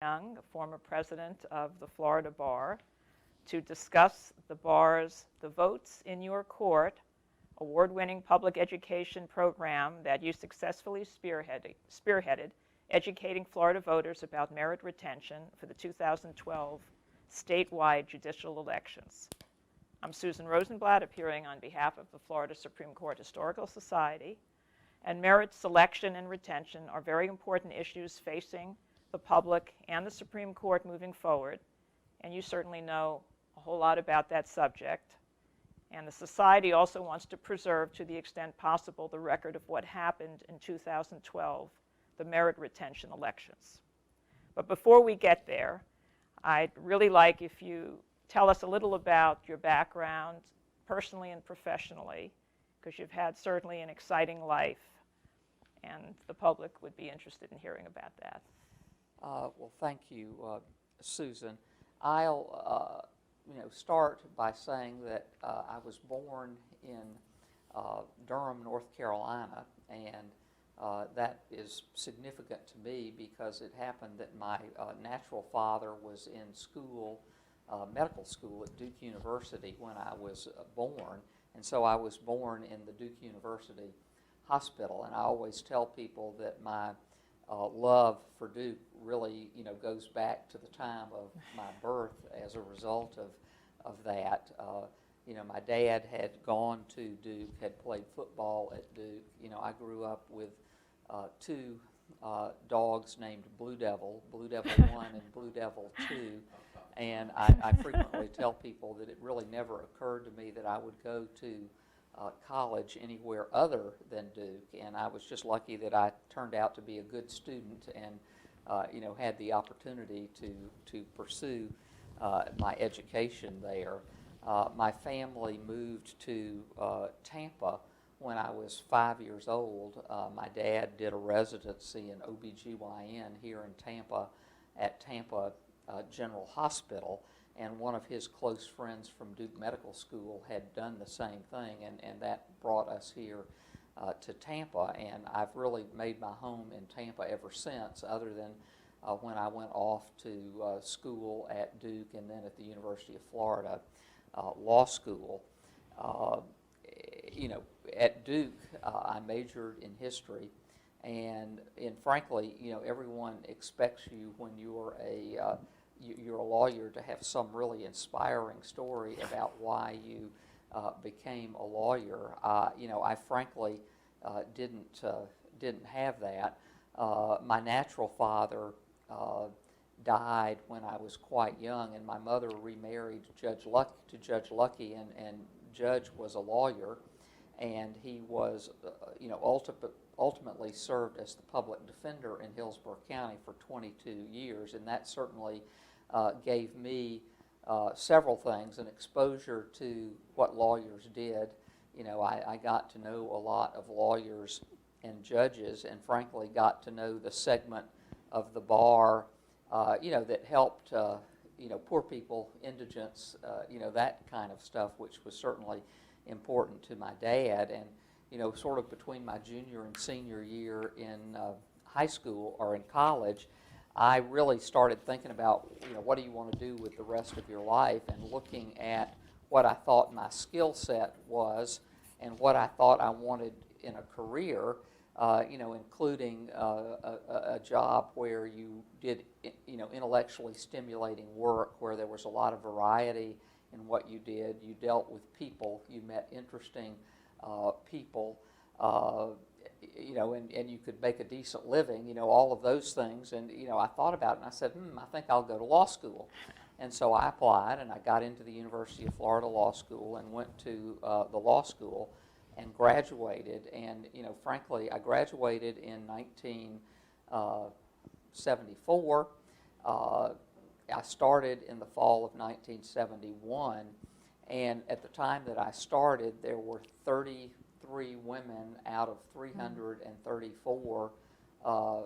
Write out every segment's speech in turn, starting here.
Young, a former president of the Florida Bar, to discuss the votes in your court award-winning public education program that you successfully spearheaded, educating Florida voters about merit retention for the 2012 statewide judicial elections. I'm Susan Rosenblatt, appearing on behalf of the Florida Supreme Court Historical Society. And merit selection and retention are very important issues facing the public and the Supreme Court moving forward. And you certainly know a whole lot about that subject. And the Society also wants to preserve, to the extent possible, the record of what happened in 2012, the merit retention elections. But before we get there, I'd really like if you tell us a little about your background, personally and professionally, because you've had certainly an exciting life, and the public would be interested in hearing about that. Well, thank you, Susan. I'll start by saying that I was born in Durham, North Carolina, and that is significant to me because it happened that my natural father was in school, medical school at Duke University when I was born, and so I was born in the Duke University Hospital. And I always tell people that my love for Duke really, goes back to the time of my birth as a result of that. My dad had gone to Duke, had played football at Duke. I grew up with two dogs named Blue Devil 1 and Blue Devil 2. And I frequently tell people that it really never occurred to me that I would go to college anywhere other than Duke, and I was just lucky that I turned out to be a good student and had the opportunity to pursue my education there. My family moved to Tampa when I was 5 years old. My dad did a residency in OBGYN here in Tampa at Tampa General Hospital, and one of his close friends from Duke Medical School had done the same thing, and that brought us here to Tampa, and I've really made my home in Tampa ever since, other than when I went off to school at Duke and then at the University of Florida Law School. At Duke, I majored in history, and frankly, everyone expects you when you're a lawyer to have some really inspiring story about why you became a lawyer. I frankly didn't have that. My natural father died when I was quite young, and my mother remarried to Judge Lucky, and Judge was a lawyer, and he was, ultimately served as the public defender in Hillsborough County for 22 years, and that certainly gave me several things, an exposure to what lawyers did. I got to know a lot of lawyers and judges, and frankly got to know the segment of the bar, that helped, poor people, indigents, that kind of stuff, which was certainly important to my dad. And, sort of between my junior and senior year in high school or in college, I really started thinking about, what do you want to do with the rest of your life, and looking at what I thought my skill set was and what I thought I wanted in a career, including a job where you did, intellectually stimulating work, where there was a lot of variety in what you did. You dealt with people, you met interesting people, and you could make a decent living, all of those things. And, I thought about it, and I said, I think I'll go to law school. And so I applied, and I got into the University of Florida Law School and went to the law school and graduated. And, frankly, I graduated in 1974. I started in the fall of 1971, and at the time that I started, there were 33 women out of 334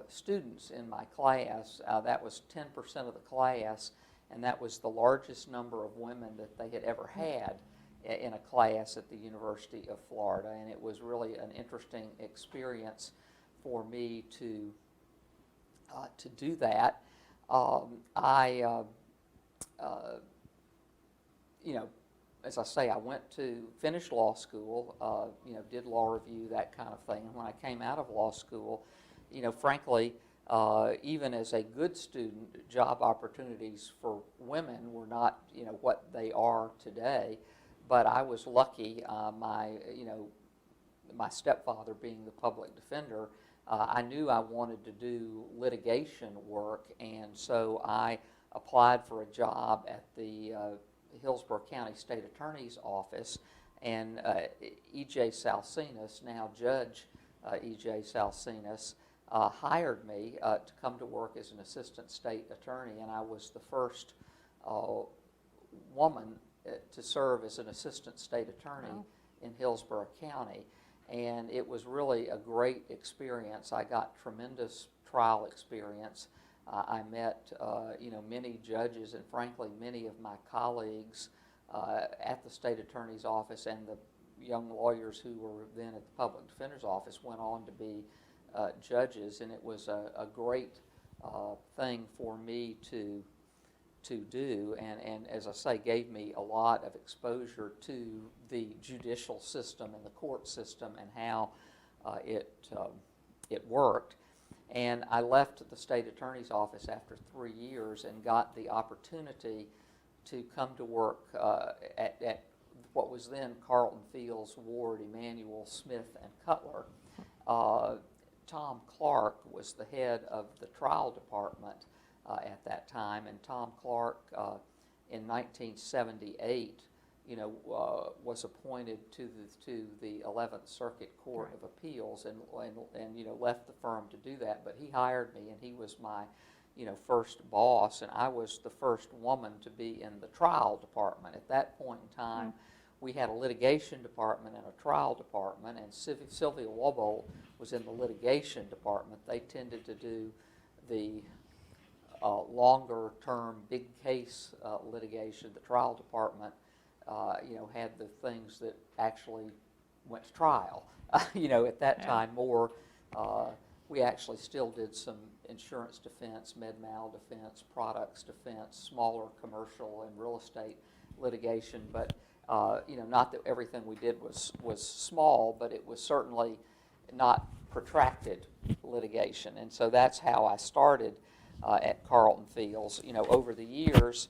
students in my class. That was 10% of the class, and that was the largest number of women that they had ever had in a class at the University of Florida, and it was really an interesting experience for me to do that. I, as I say, I went to finish law school, did law review, that kind of thing. And when I came out of law school, frankly, even as a good student, job opportunities for women were not, what they are today. But I was lucky. My stepfather being the public defender, I knew I wanted to do litigation work, and so I applied for a job at the Hillsborough County State Attorney's Office, and E.J. Salsinas, now Judge E.J. Salsinas, hired me to come to work as an assistant state attorney, and I was the first woman to serve as an assistant state attorney in Hillsborough County. And it was really a great experience. I got tremendous trial experience. I met, many judges, and frankly, many of my colleagues at the state attorney's office, and the young lawyers who were then at the public defender's office went on to be judges, and it was a great thing for me to do, and as I say, gave me a lot of exposure to the judicial system and the court system and how it worked. And I left the state attorney's office after 3 years and got the opportunity to come to work at what was then Carlton Fields, Ward, Emanuel, Smith, and Cutler. Tom Clark was the head of the trial department at that time, and Tom Clark in 1978 was appointed to the 11th Circuit Court of Appeals, and left the firm to do that. But he hired me, and he was my first boss, and I was the first woman to be in the trial department. At that point in time, we had a litigation department and a trial department, and Sylvia Wobold was in the litigation department. They tended to do the longer term, big case litigation. The trial department, had the things that actually went to trial. At that time more, we actually still did some insurance defense, med-mal defense, products defense, smaller commercial and real estate litigation. But not that everything we did was small, but it was certainly not protracted litigation. And so that's how I started at Carlton Fields. Over the years,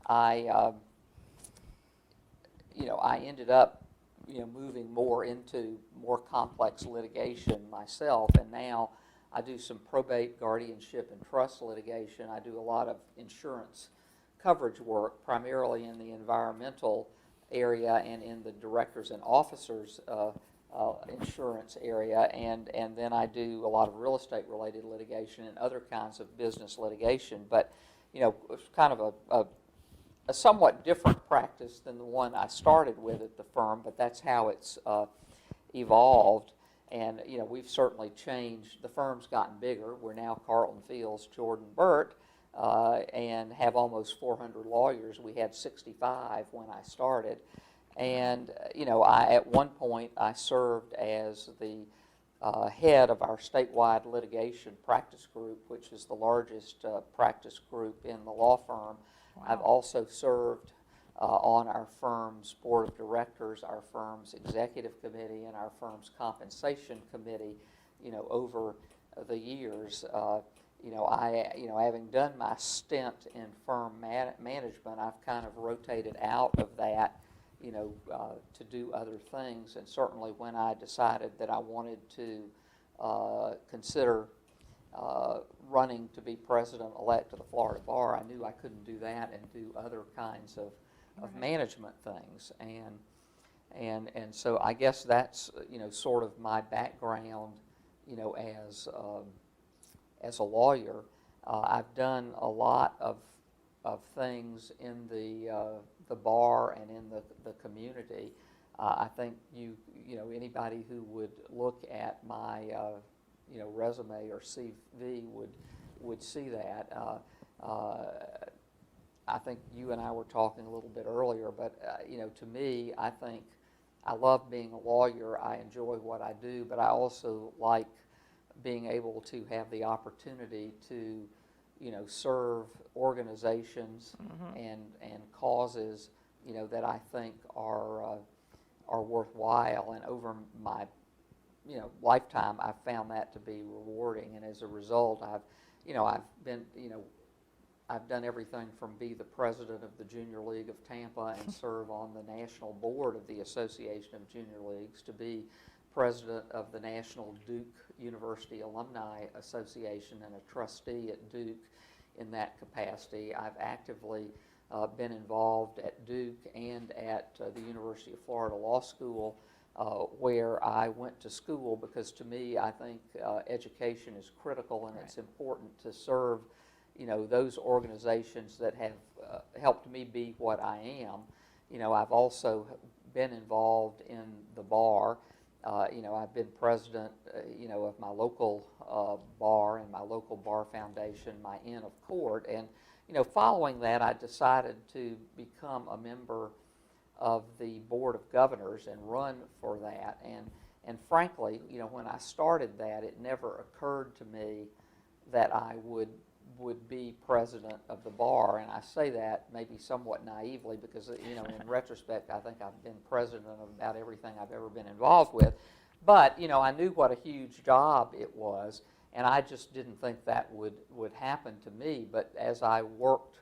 I ended up, moving more into more complex litigation myself, and now I do some probate, guardianship, and trust litigation. I do a lot of insurance coverage work, primarily in the environmental area and in the directors and officers insurance area, and then I do a lot of real estate related litigation and other kinds of business litigation. But it's kind of a somewhat different practice than the one I started with at the firm, but that's how it's evolved. And we've certainly changed. The firm's gotten bigger. We're now Carlton Fields, Jordan Burt, and have almost 400 lawyers. We had 65 when I started. And at one point I served as the head of our statewide litigation practice group, which is the largest practice group in the law firm. Wow. I've also served on our firm's board of directors, our firm's executive committee, and our firm's compensation committee. Over the years, having done my stint in firm management, I've kind of rotated out of that, to do other things. And certainly when I decided that I wanted to consider running to be president-elect of the Florida Bar, I knew I couldn't do that and do other kinds of management things. And so I guess that's, sort of my background, as a lawyer. I've done a lot of things in the bar and in the community. I think anybody who would look at my resume or CV would see that. I think you and I were talking a little bit earlier, but to me, I think I love being a lawyer. I enjoy what I do, but I also like being able to have the opportunity to serve organizations and causes, that I think are worthwhile. And over my, lifetime, I've found that to be rewarding. And as a result, I've done everything from be the president of the Junior League of Tampa and serve on the national board of the Association of Junior Leagues, to be president of the National Duke University Alumni Association and a trustee at Duke in that capacity. I've actively been involved at Duke and at the University of Florida Law School, where I went to school, because to me, I think education is critical, and it's important to serve those organizations that have helped me be what I am. I've also been involved in the bar. I've been president, of my local bar and my local bar foundation, my Inn of Court. And, following that, I decided to become a member of the Board of Governors and run for that. And frankly, when I started that, it never occurred to me that I would be president of the bar. And I say that maybe somewhat naively, because in retrospect, I think I've been president of about everything I've ever been involved with. But I knew what a huge job it was, and I just didn't think that would happen to me. But as I worked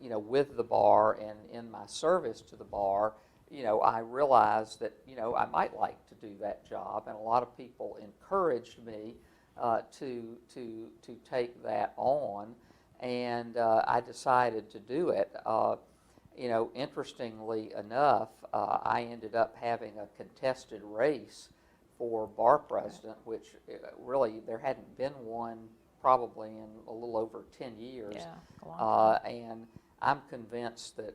with the bar and in my service to the bar, I realized that I might like to do that job, and a lot of people encouraged me to take that on, and I decided to do it. Interestingly enough, I ended up having a contested race for bar president, which really there hadn't been one probably in a little over 10 years. Yeah, a long time. And I'm convinced that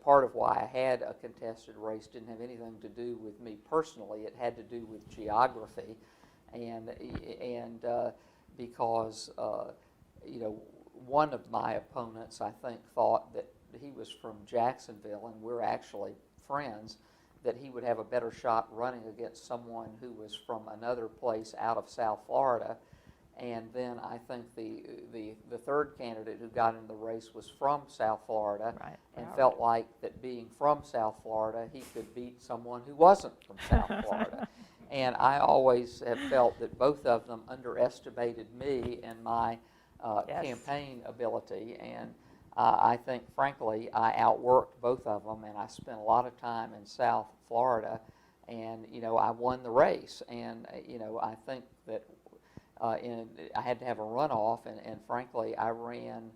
part of why I had a contested race didn't have anything to do with me personally. It had to do with geography, and because one of my opponents, I think, thought that he was from Jacksonville, and we're actually friends, that he would have a better shot running against someone who was from another place out of South Florida. And then I think the third candidate who got in the race was from South Florida, and felt like that being from South Florida, he could beat someone who wasn't from South Florida. And I always have felt that both of them underestimated me and my campaign ability. And I think, frankly, I outworked both of them, and I spent a lot of time in South Florida, and I won the race. And I think that I had to have a runoff, and frankly, I ran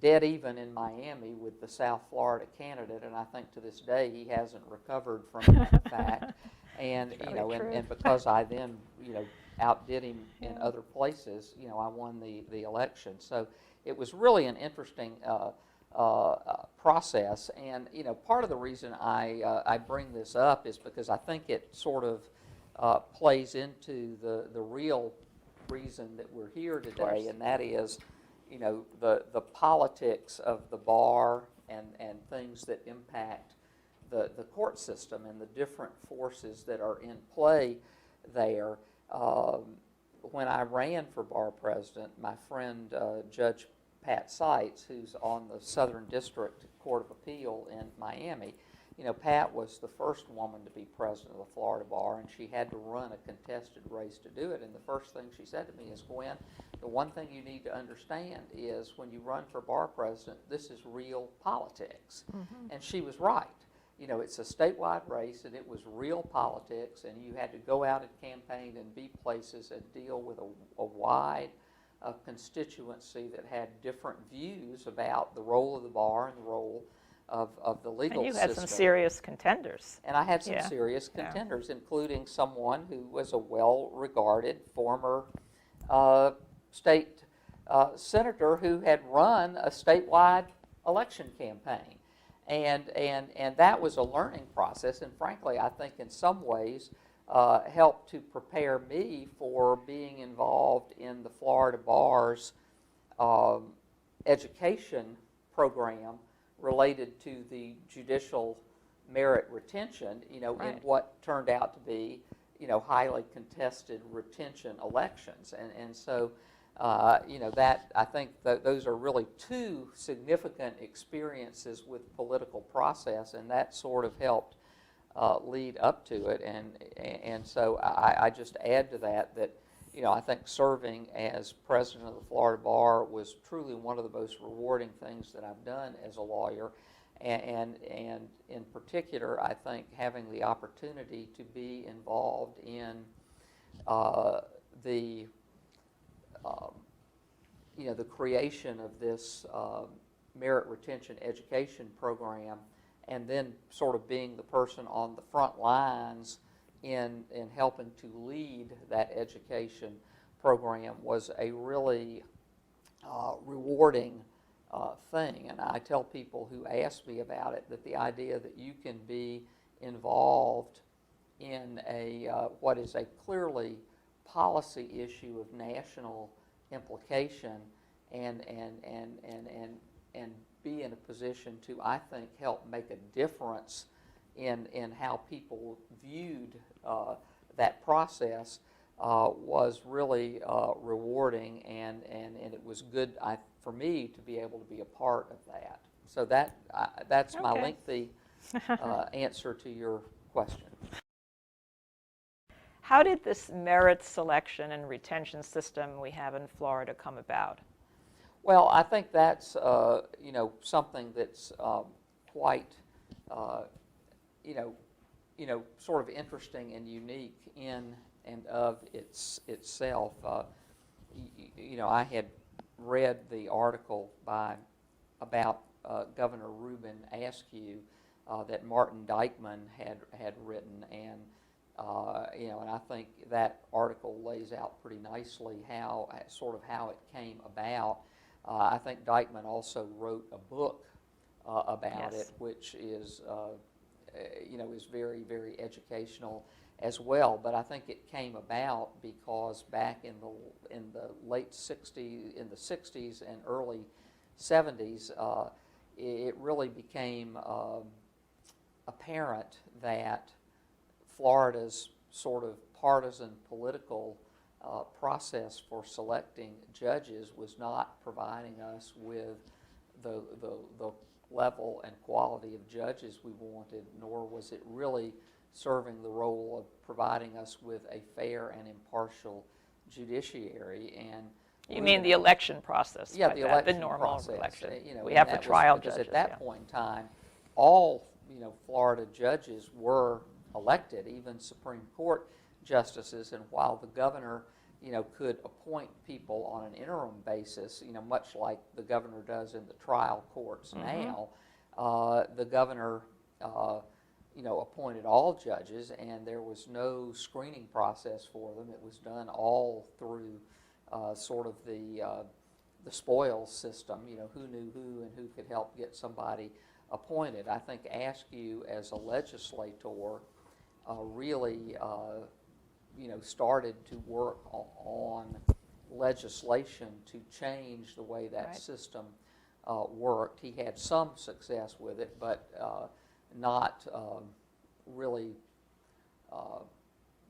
dead even in Miami with the South Florida candidate, and I think to this day he hasn't recovered from that fact. And and because I then outdid him in other places, I won the election. So it was really an interesting process. And part of the reason I bring this up is because I think it sort of plays into the real reason that we're here today, and that is the politics of the bar and things that impact the court system and the different forces that are in play there. When I ran for bar president, my friend Judge Pat Seitz, who's on the Southern District Court of Appeal in Miami, Pat was the first woman to be president of the Florida Bar, and she had to run a contested race to do it. And the first thing she said to me is, Gwynne, the one thing you need to understand is when you run for bar president, this is real politics. Mm-hmm. And she was right. It's a statewide race, and it was real politics, and you had to go out and campaign and be places and deal with a wide constituency that had different views about the role of the bar and the role of the legal system. And you had some serious contenders. And I had some serious contenders, including someone who was a well-regarded former state senator who had run a statewide election campaign. And that was a learning process, and frankly, I think in some ways helped to prepare me for being involved in the Florida Bar's education program related to the judicial merit retention, in what turned out to be, highly contested retention elections. And so that I think those are really two significant experiences with political process, and that sort of helped lead up to it. And so I just add to that I think serving as president of the Florida Bar was truly one of the most rewarding things that I've done as a lawyer. And in particular, I think having the opportunity to be involved in the creation of this merit retention education program, and then sort of being the person on the front lines in helping to lead that education program was a really rewarding thing. And I tell people who ask me about it that the idea that you can be involved in what is a clearly policy issue of national implication and be in a position to, I think, help make a difference in how people viewed that process was really rewarding, and it was good for me to be able to be a part of that. So that's my lengthy answer to your question. How did this merit selection and retention system we have in Florida come about? Well, I think that's something that's quite sort of interesting and unique in and of itself. I had read the article about Governor Reuben Askew that Martin Dykman had written, and and I think that article lays out pretty nicely how it came about. I think Dykman also wrote a book about it, which is is very, very educational as well. But I think it came about because back in the late '60s, in the '60s and early '70s, it really became apparent that Florida's sort of partisan political process for selecting judges was not providing us with the level and quality of judges we wanted, nor was it really serving the role of providing us with a fair and impartial judiciary. And you mean the election process? Yeah, the normal process, election. We have for trial judges. Because at that point in time, all Florida judges were elected, even Supreme Court justices, and while the governor could appoint people on an interim basis, much like the governor does in the trial courts now, the governor appointed all judges, and there was no screening process for them. It was done all through sort of the spoils system, who knew who and who could help get somebody appointed. I think Askew, as a legislator, really started to work on legislation to change the way that system worked. He had some success with it, but not really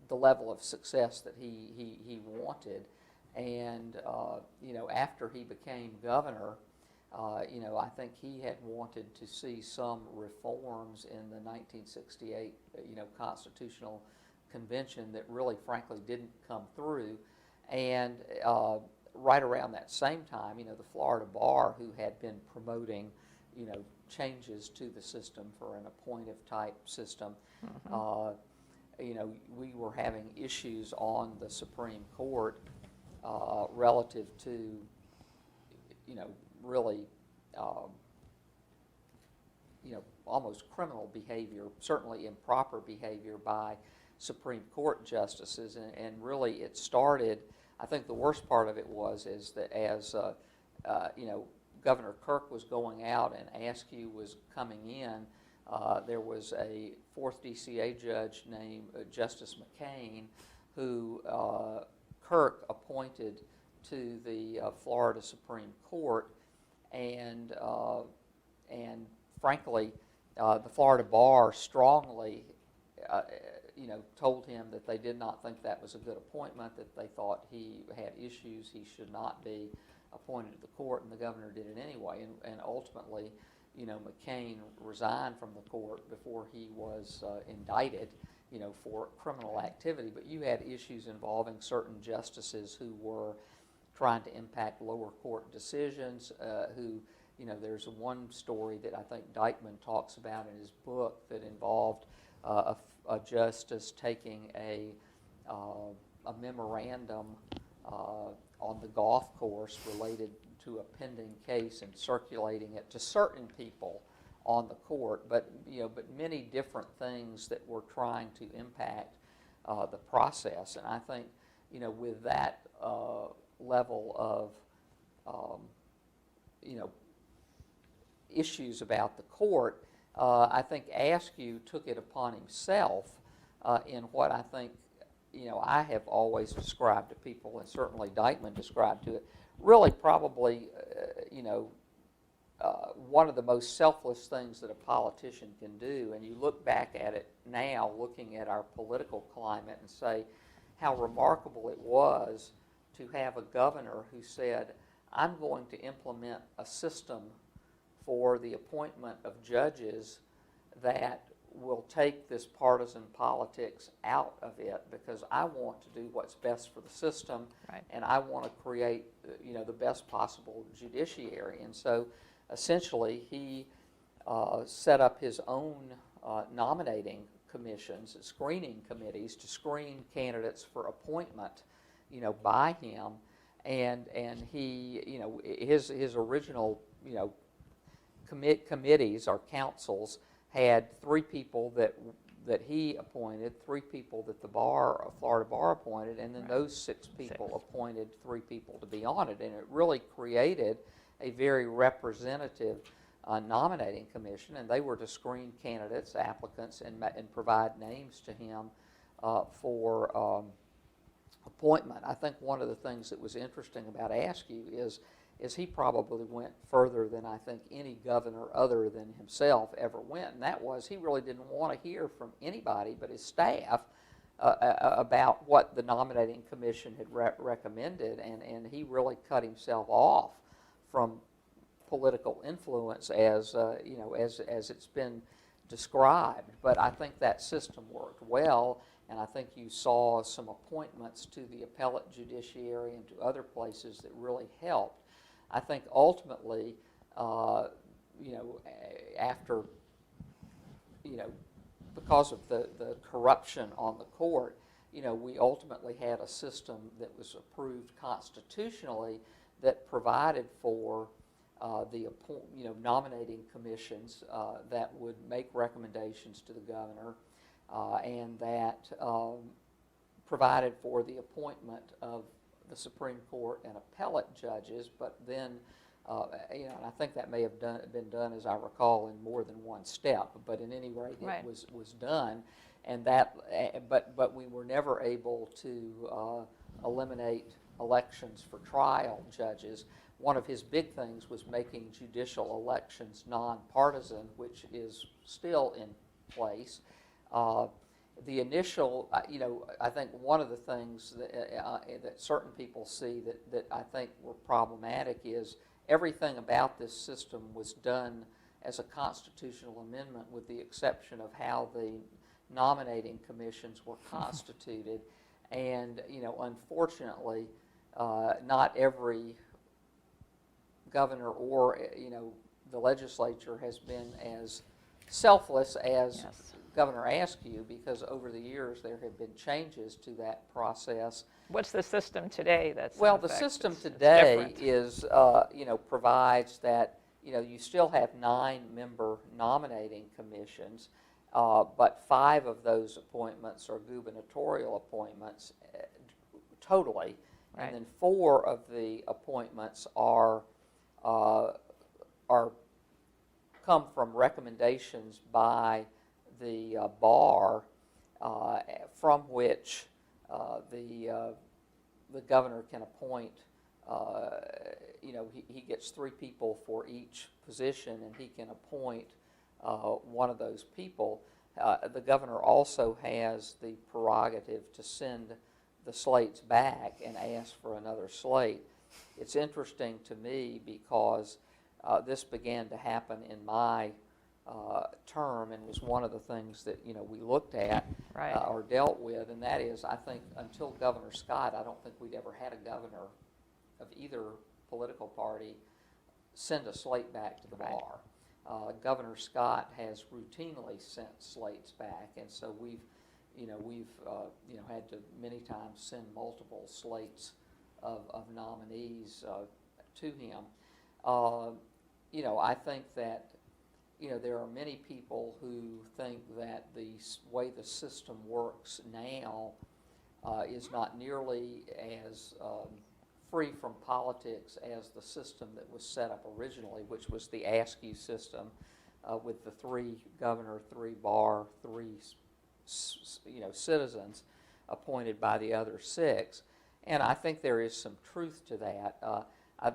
the level of success that he wanted. And after he became governor, I think he had wanted to see some reforms in the 1968, Constitutional Convention that really, frankly, didn't come through. And right around that same time, the Florida Bar, who had been promoting, changes to the system for an appointive type system, we were having issues on the Supreme Court relative to, really, almost criminal behavior, certainly improper behavior by Supreme Court justices, and really it started. I think the worst part of it is that as Governor Kirk was going out and Askew was coming in, there was a 4th DCA judge named Justice McCain, who Kirk appointed to the Florida Supreme Court, and frankly, the Florida Bar strongly told him that they did not think that was a good appointment, that they thought he had issues, he should not be appointed to the court, and the governor did it anyway. And ultimately, McCain resigned from the court before he was indicted, for criminal activity. But you had issues involving certain justices who were trying to impact lower court decisions, there's one story that I think Dykeman talks about in his book that involved a justice taking a memorandum on the golf course related to a pending case and circulating it to certain people on the court, but many different things that were trying to impact the process. And I think with that level of issues about the court, I think Askew took it upon himself in what I think I have always described to people, and certainly Dykeman described to it, really probably one of the most selfless things that a politician can do. And you look back at it now, looking at our political climate, and say how remarkable it was to have a governor who said, I'm going to implement a system for the appointment of judges that will take this partisan politics out of it, because I want to do what's best for the system, right, and I want to create the best possible judiciary. And so essentially he set up his own nominating commissions, screening committees, to screen candidates for appointment by him. And he his original committees or councils had 3 people that he appointed, 3 people that the Florida Bar appointed, and then right, those 6 people appointed 3 people to be on it. And it really created a very representative nominating commission, and they were to screen candidates, applicants, and provide names to him for appointment. I think one of the things that was interesting about Askew is he probably went further than I think any governor other than himself ever went, and that was he really didn't want to hear from anybody but his staff about what the nominating commission had recommended, and he really cut himself off from political influence as it's been described. But I think that system worked well, and I think you saw some appointments to the appellate judiciary and to other places that really helped. I think ultimately, after, because of the corruption on the court, we ultimately had a system that was approved constitutionally that provided for the nominating commissions that would make recommendations to the governor, and that provided for the appointment of the Supreme Court and appellate judges. But then, and I think that may have been done, as I recall, in more than one step. But in any rate, right, it was done, and that. But we were never able to eliminate elections for trial judges. One of his big things was making judicial elections non-partisan, which is still in place. The initial, I think one of the things that certain people see that I think were problematic is everything about this system was done as a constitutional amendment, with the exception of how the nominating commissions were constituted. And, unfortunately, not every governor or, the legislature has been as selfless as yes. Governor Askew, because over the years there have been changes to that process. What's the system today that's in Well, the effect? system It's today different. is, provides that, you still have 9-member nominating commissions, but 5 of those appointments are gubernatorial appointments totally, Right. and then 4 of the appointments are come from recommendations by the bar, from which the governor can appoint. He gets 3 people for each position, and he can appoint one of those people. the governor also has the prerogative to send the slates back and ask for another slate. It's interesting to me because this began to happen in my term and was one of the things that we looked at Right. or dealt with, and that is, I think until Governor Scott, I don't think we'd ever had a governor of either political party send a slate back to the Right. bar. Governor Scott has routinely sent slates back, and so we've had to many times send multiple slates of nominees to him. I think that there are many people who think that the way the system works now is not nearly as free from politics as the system that was set up originally, which was the ASCII system with the 3 governor, 3 bar, 3 citizens appointed by the other 6. And I think there is some truth to that.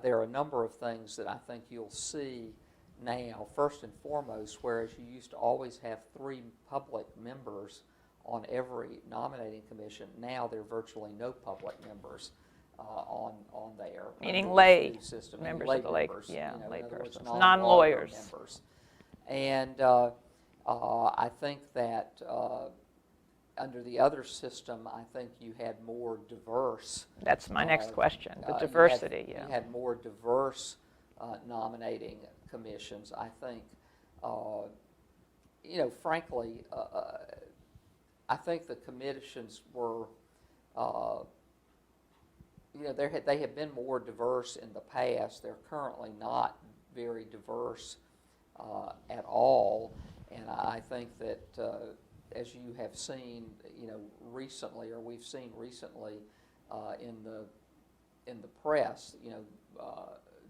There are a number of things that I think you'll see now. First and foremost, whereas you used to always have 3 public members on every nominating commission, now there are virtually no public members on there. Meaning lay system. members lay of the lay, members, yeah, in lay other words, persons, non-law non-lawyers. members. And I think that under the other system, I think you had more diverse. That's my next question, the you diversity, You had more diverse nominating commissions. I think, frankly, I think the commissions were, they have been more diverse in the past. They're currently not very diverse at all, and I think that as you have seen, recently, or we've seen recently in the press,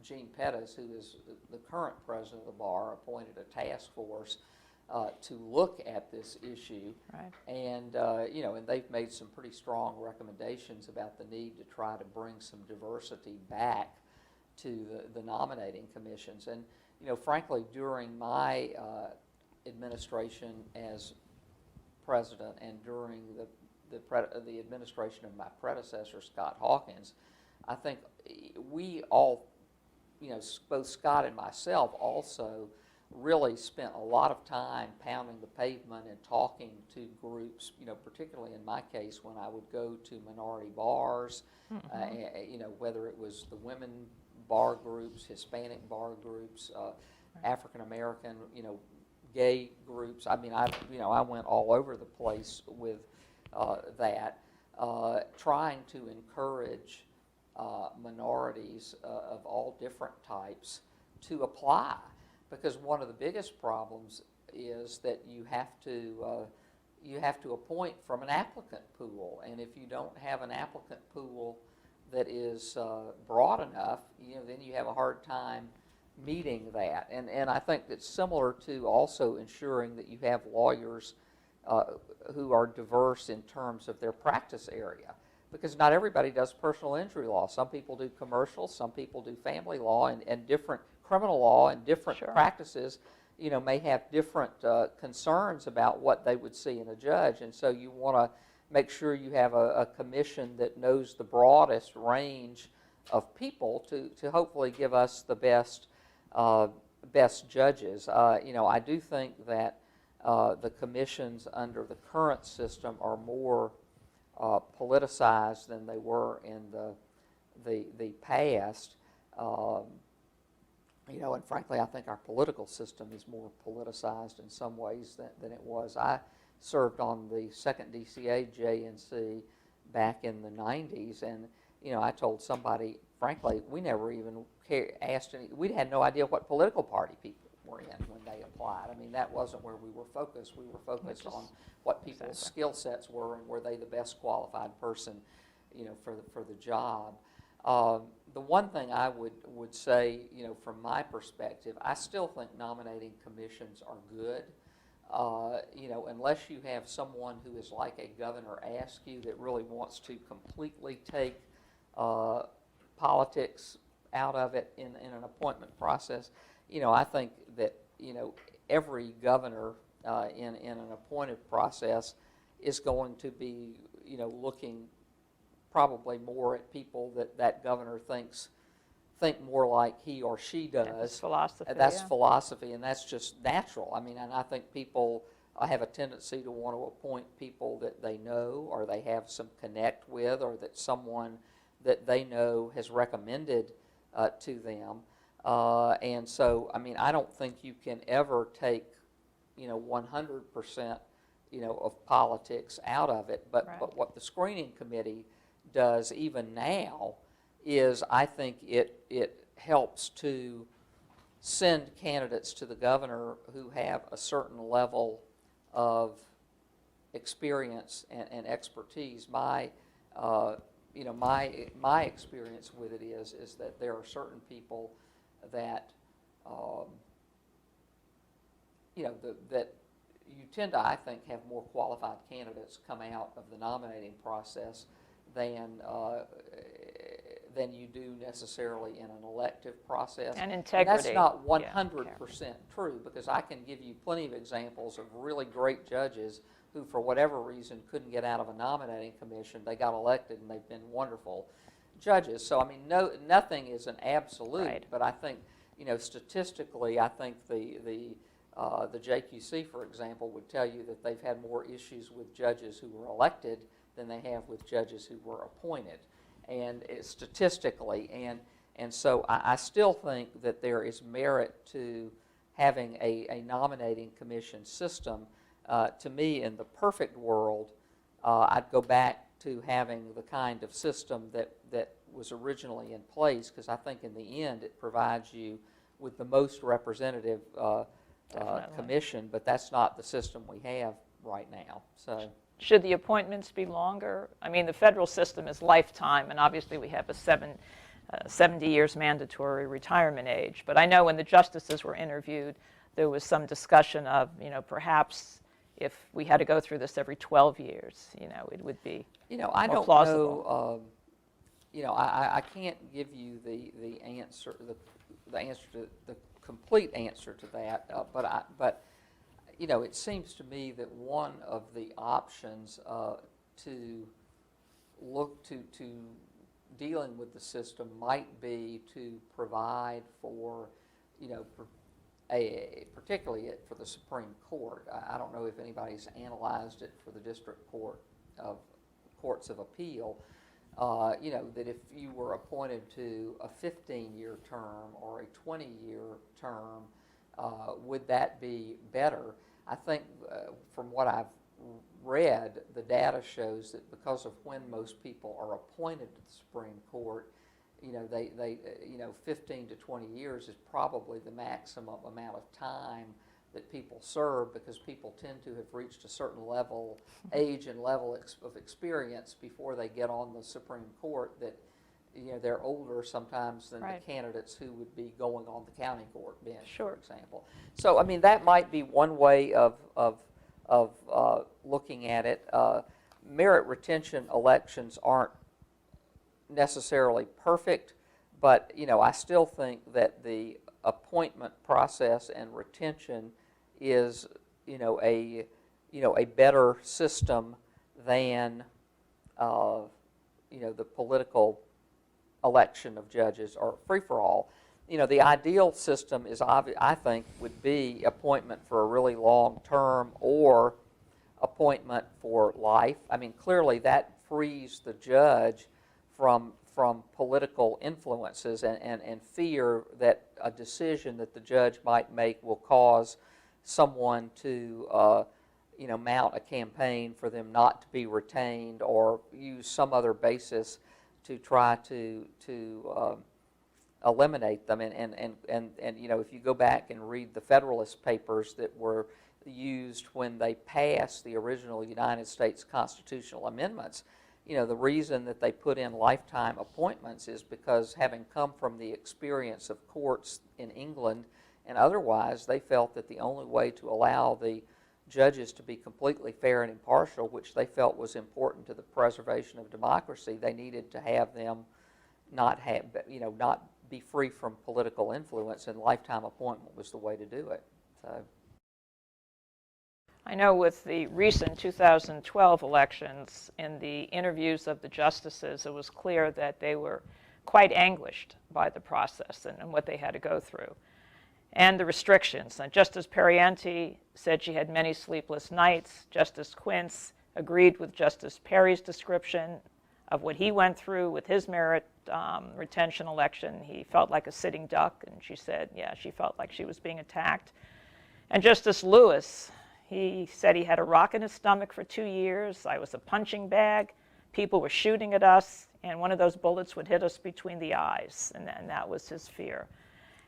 Gene Pettis, who is the current president of the bar, appointed a task force to look at this issue, Right. and and they've made some pretty strong recommendations about the need to try to bring some diversity back to the nominating commissions. And frankly, during my administration as president and during the administration of my predecessor, Scott Hawkins, I think we all, both Scott and myself also really spent a lot of time pounding the pavement and talking to groups, particularly in my case when I would go to minority bars, whether it was the women bar groups, Hispanic bar groups, African American, gay groups. I mean, I went all over the place with that, trying to encourage minorities of all different types to apply, because one of the biggest problems is that you have to appoint from an applicant pool, and if you don't have an applicant pool that is broad enough, then you have a hard time meeting that. And I think it's similar to also ensuring that you have lawyers who are diverse in terms of their practice area, because not everybody does personal injury law. Some people do commercial, some people do family law, and different criminal law and different Sure. practices may have different concerns about what they would see in a judge, and so you want to make sure you have a commission that knows the broadest range of people to hopefully give us the best judges. I do think that the commissions under the current system are more politicized than they were in the past. And frankly, I think our political system is more politicized in some ways than it was. I served on the second DCA JNC back in the 90s, and I told somebody, frankly, we never even asked any. We had no idea what political party people were in when they applied. I mean, that wasn't where we were focused. We were focused on what people's skill sets were and were they the best qualified person, for the job. The one thing I would say, from my perspective, I still think nominating commissions are good. Unless you have someone who is like a Governor Askew that really wants to completely take politics out of it in an appointment process, I think that every governor in an appointed process is going to be, looking probably more at people that governor think more like he or she does. That's philosophy. That's yeah. philosophy, and that's just natural. I mean, and I think people have a tendency to want to appoint people that they know or they have some connect with, or that someone that they know has recommended to them. And so, I mean, I don't think you can ever take, 100%, of politics out of it. But Right. but what the screening committee does even now is, I think it helps to send candidates to the governor who have a certain level of experience and expertise. My experience with it is that there are certain people that that you tend to, I think, have more qualified candidates come out of the nominating process than you do necessarily in an elective process. And integrity. That's not Yeah, 100% true, because I can give you plenty of examples of really great judges who, for whatever reason, couldn't get out of a nominating commission. They got elected, and they've been wonderful judges. So, I mean, nothing is an absolute, Right. but I think, statistically, I think the JQC, for example, would tell you that they've had more issues with judges who were elected than they have with judges who were appointed, and statistically. And so I still think that there is merit to having a nominating commission system. To me, in the perfect world, I'd go back to having the kind of system that was originally in place, because I think in the end it provides you with the most representative commission, but that's not the system we have right now. So, Should the appointments be longer? I mean, the federal system is lifetime, and obviously we have a 70 years mandatory retirement age. But I know when the justices were interviewed, there was some discussion of, perhaps if we had to go through this every 12 years, it would be I more don't plausible. know. I can't give you the answer, the answer to the complete answer to that. But it seems to me that one of the options to look to dealing with the system might be to provide for, particularly for the Supreme Court. I don't know if anybody's analyzed it for the district courts of appeal. That if you were appointed to a 15-year term or a 20-year term, would that be better? I think from what I've read, the data shows that because of when most people are appointed to the Supreme Court, they 15 to 20 years is probably the maximum amount of time that people serve, because people tend to have reached a certain level, age and level of experience before they get on the Supreme Court, that they're older sometimes than Right. the candidates who would be going on the county court bench, Sure. for example. So, I mean, that might be one way of looking at it. Merit retention elections aren't necessarily perfect, but I still think that the appointment process and retention is a better system than the political election of judges or free-for-all. The ideal system is, I think, would be appointment for a really long term or appointment for life. I mean, clearly that frees the judge from political influences and fear that a decision that the judge might make will cause someone to mount a campaign for them not to be retained, or use some other basis to try to eliminate them. And if you go back and read the Federalist Papers that were used when they passed the original United States constitutional amendments, the reason that they put in lifetime appointments is because, having come from the experience of courts in England and otherwise, they felt that the only way to allow the judges to be completely fair and impartial, which they felt was important to the preservation of democracy, they needed to have them not be free from political influence, and lifetime appointment was the way to do it. So. I know with the recent 2012 elections, in the interviews of the justices, it was clear that they were quite anguished by the process and what they had to go through, and the restrictions. And Justice Perianti said she had many sleepless nights. Justice Quince agreed with Justice Perry's description of what he went through with his merit retention election. He felt like a sitting duck, and she said, yeah, she felt like she was being attacked. And Justice Lewis, he said he had a rock in his stomach for 2 years. I was a punching bag. People were shooting at us, and one of those bullets would hit us between the eyes, and that was his fear.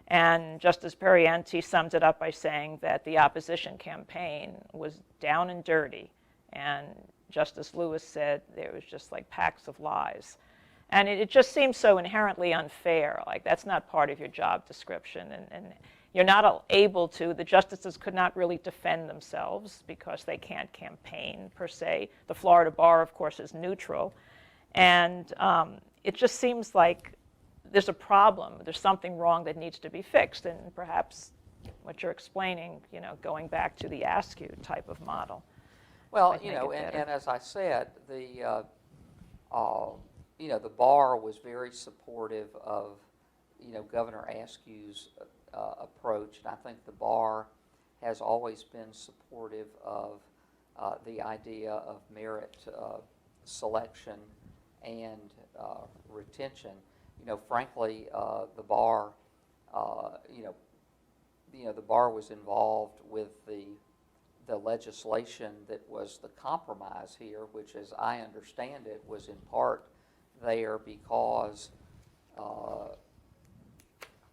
And Justice Perianti summed it up by saying that the opposition campaign was down and dirty, and Justice Lewis said there was just like packs of lies. And it just seems so inherently unfair, like that's not part of your job description, and you're not able to, the justices could not really defend themselves because they can't campaign per se. The Florida bar, of course, is neutral. And it just seems like there's a problem, there's something wrong that needs to be fixed. And perhaps what you're explaining, going back to the ask you type of model. Well, and as I said, the bar was very supportive of, Governor Askew's approach, and I think the bar has always been supportive of the idea of merit selection and retention. Frankly, the bar, the bar was involved with the legislation that was the compromise here, which, as I understand it, was in part there because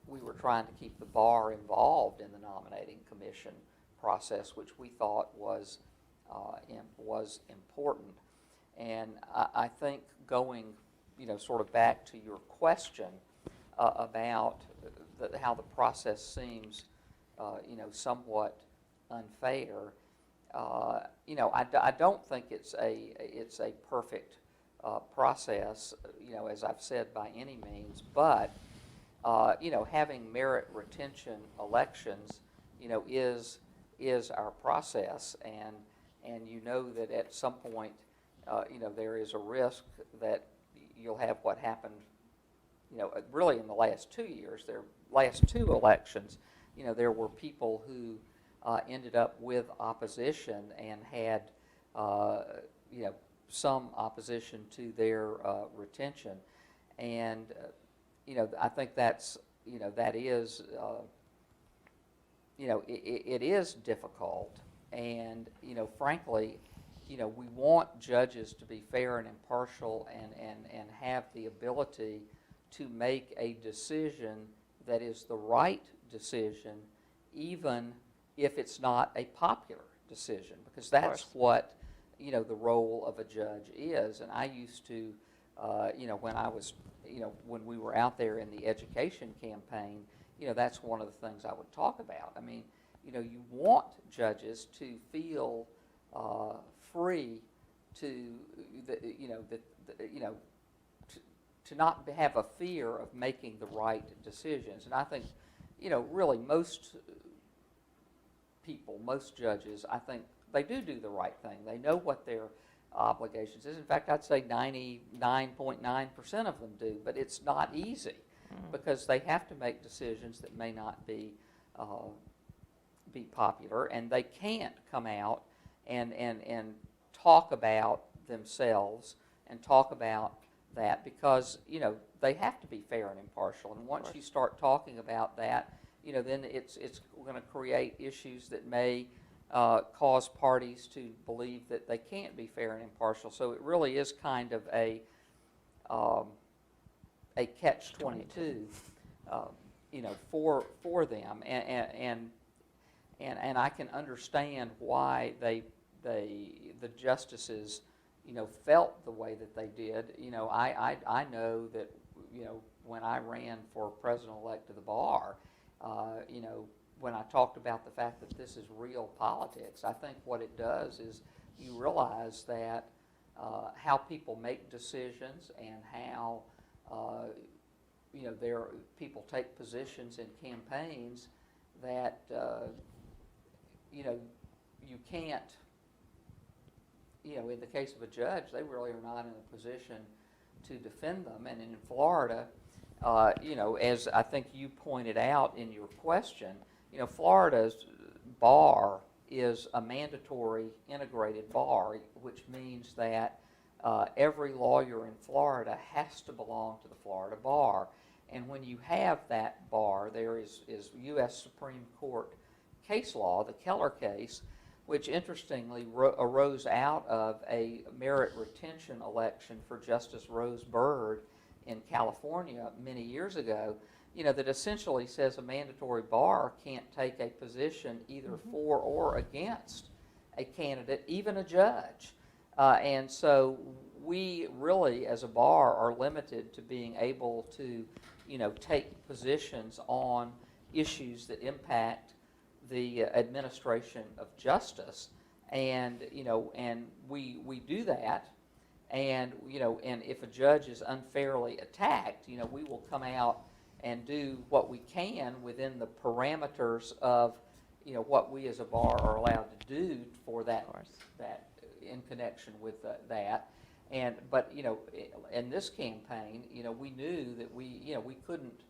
we were trying to keep the bar involved in the nominating commission process, which we thought was important. And I think going, sort of back to your question about how the process seems, somewhat unfair. I don't think it's a perfect process, as I've said, by any means, but having merit retention elections, is our process, and that at some point, there is a risk that you'll have what happened, really in the last 2 years, last 2 elections, there were people who ended up with opposition and had, some opposition to their retention, and I think that's, that is, it is difficult, and frankly, we want judges to be fair and impartial and have the ability to make a decision that is the right decision, even if it's not a popular decision, because that's what the role of a judge is. And I used to, when I was, when we were out there in the education campaign, that's one of the things I would talk about. I mean, you want judges to feel free to, to not have a fear of making the right decisions. And I think, really most people, most judges, I think they do the right thing. They know what their obligations is. In fact, I'd say 99.9% of them do, but it's not easy because they have to make decisions that may not be popular, and they can't come out and talk about themselves and talk about that because they have to be fair and impartial. And once you start talking about that, then it's going to create issues that may cause parties to believe that they can't be fair and impartial. So it really is kind of a catch-22, for them, and I can understand why the justices, felt the way that they did. I know that when I ran for president-elect of the bar, when I talked about the fact that this is real politics, I think what it does is you realize that how people make decisions and how people take positions in campaigns that you can't, in the case of a judge, they really are not in a position to defend them. And in Florida, as I think you pointed out in your question, Florida's bar is a mandatory integrated bar, which means that every lawyer in Florida has to belong to the Florida bar. And when you have that bar, there is U.S. Supreme Court case law, the Keller case, which interestingly arose out of a merit retention election for Justice Rose Bird in California many years ago, that essentially says a mandatory bar can't take a position either for or against a candidate, even a judge. And so we really, as a bar, are limited to being able to, take positions on issues that impact the administration of justice, and we do that, and and if a judge is unfairly attacked, we will come out and do what we can within the parameters of what we as a bar are allowed to do for that in connection with that. But in this campaign, we knew that we couldn't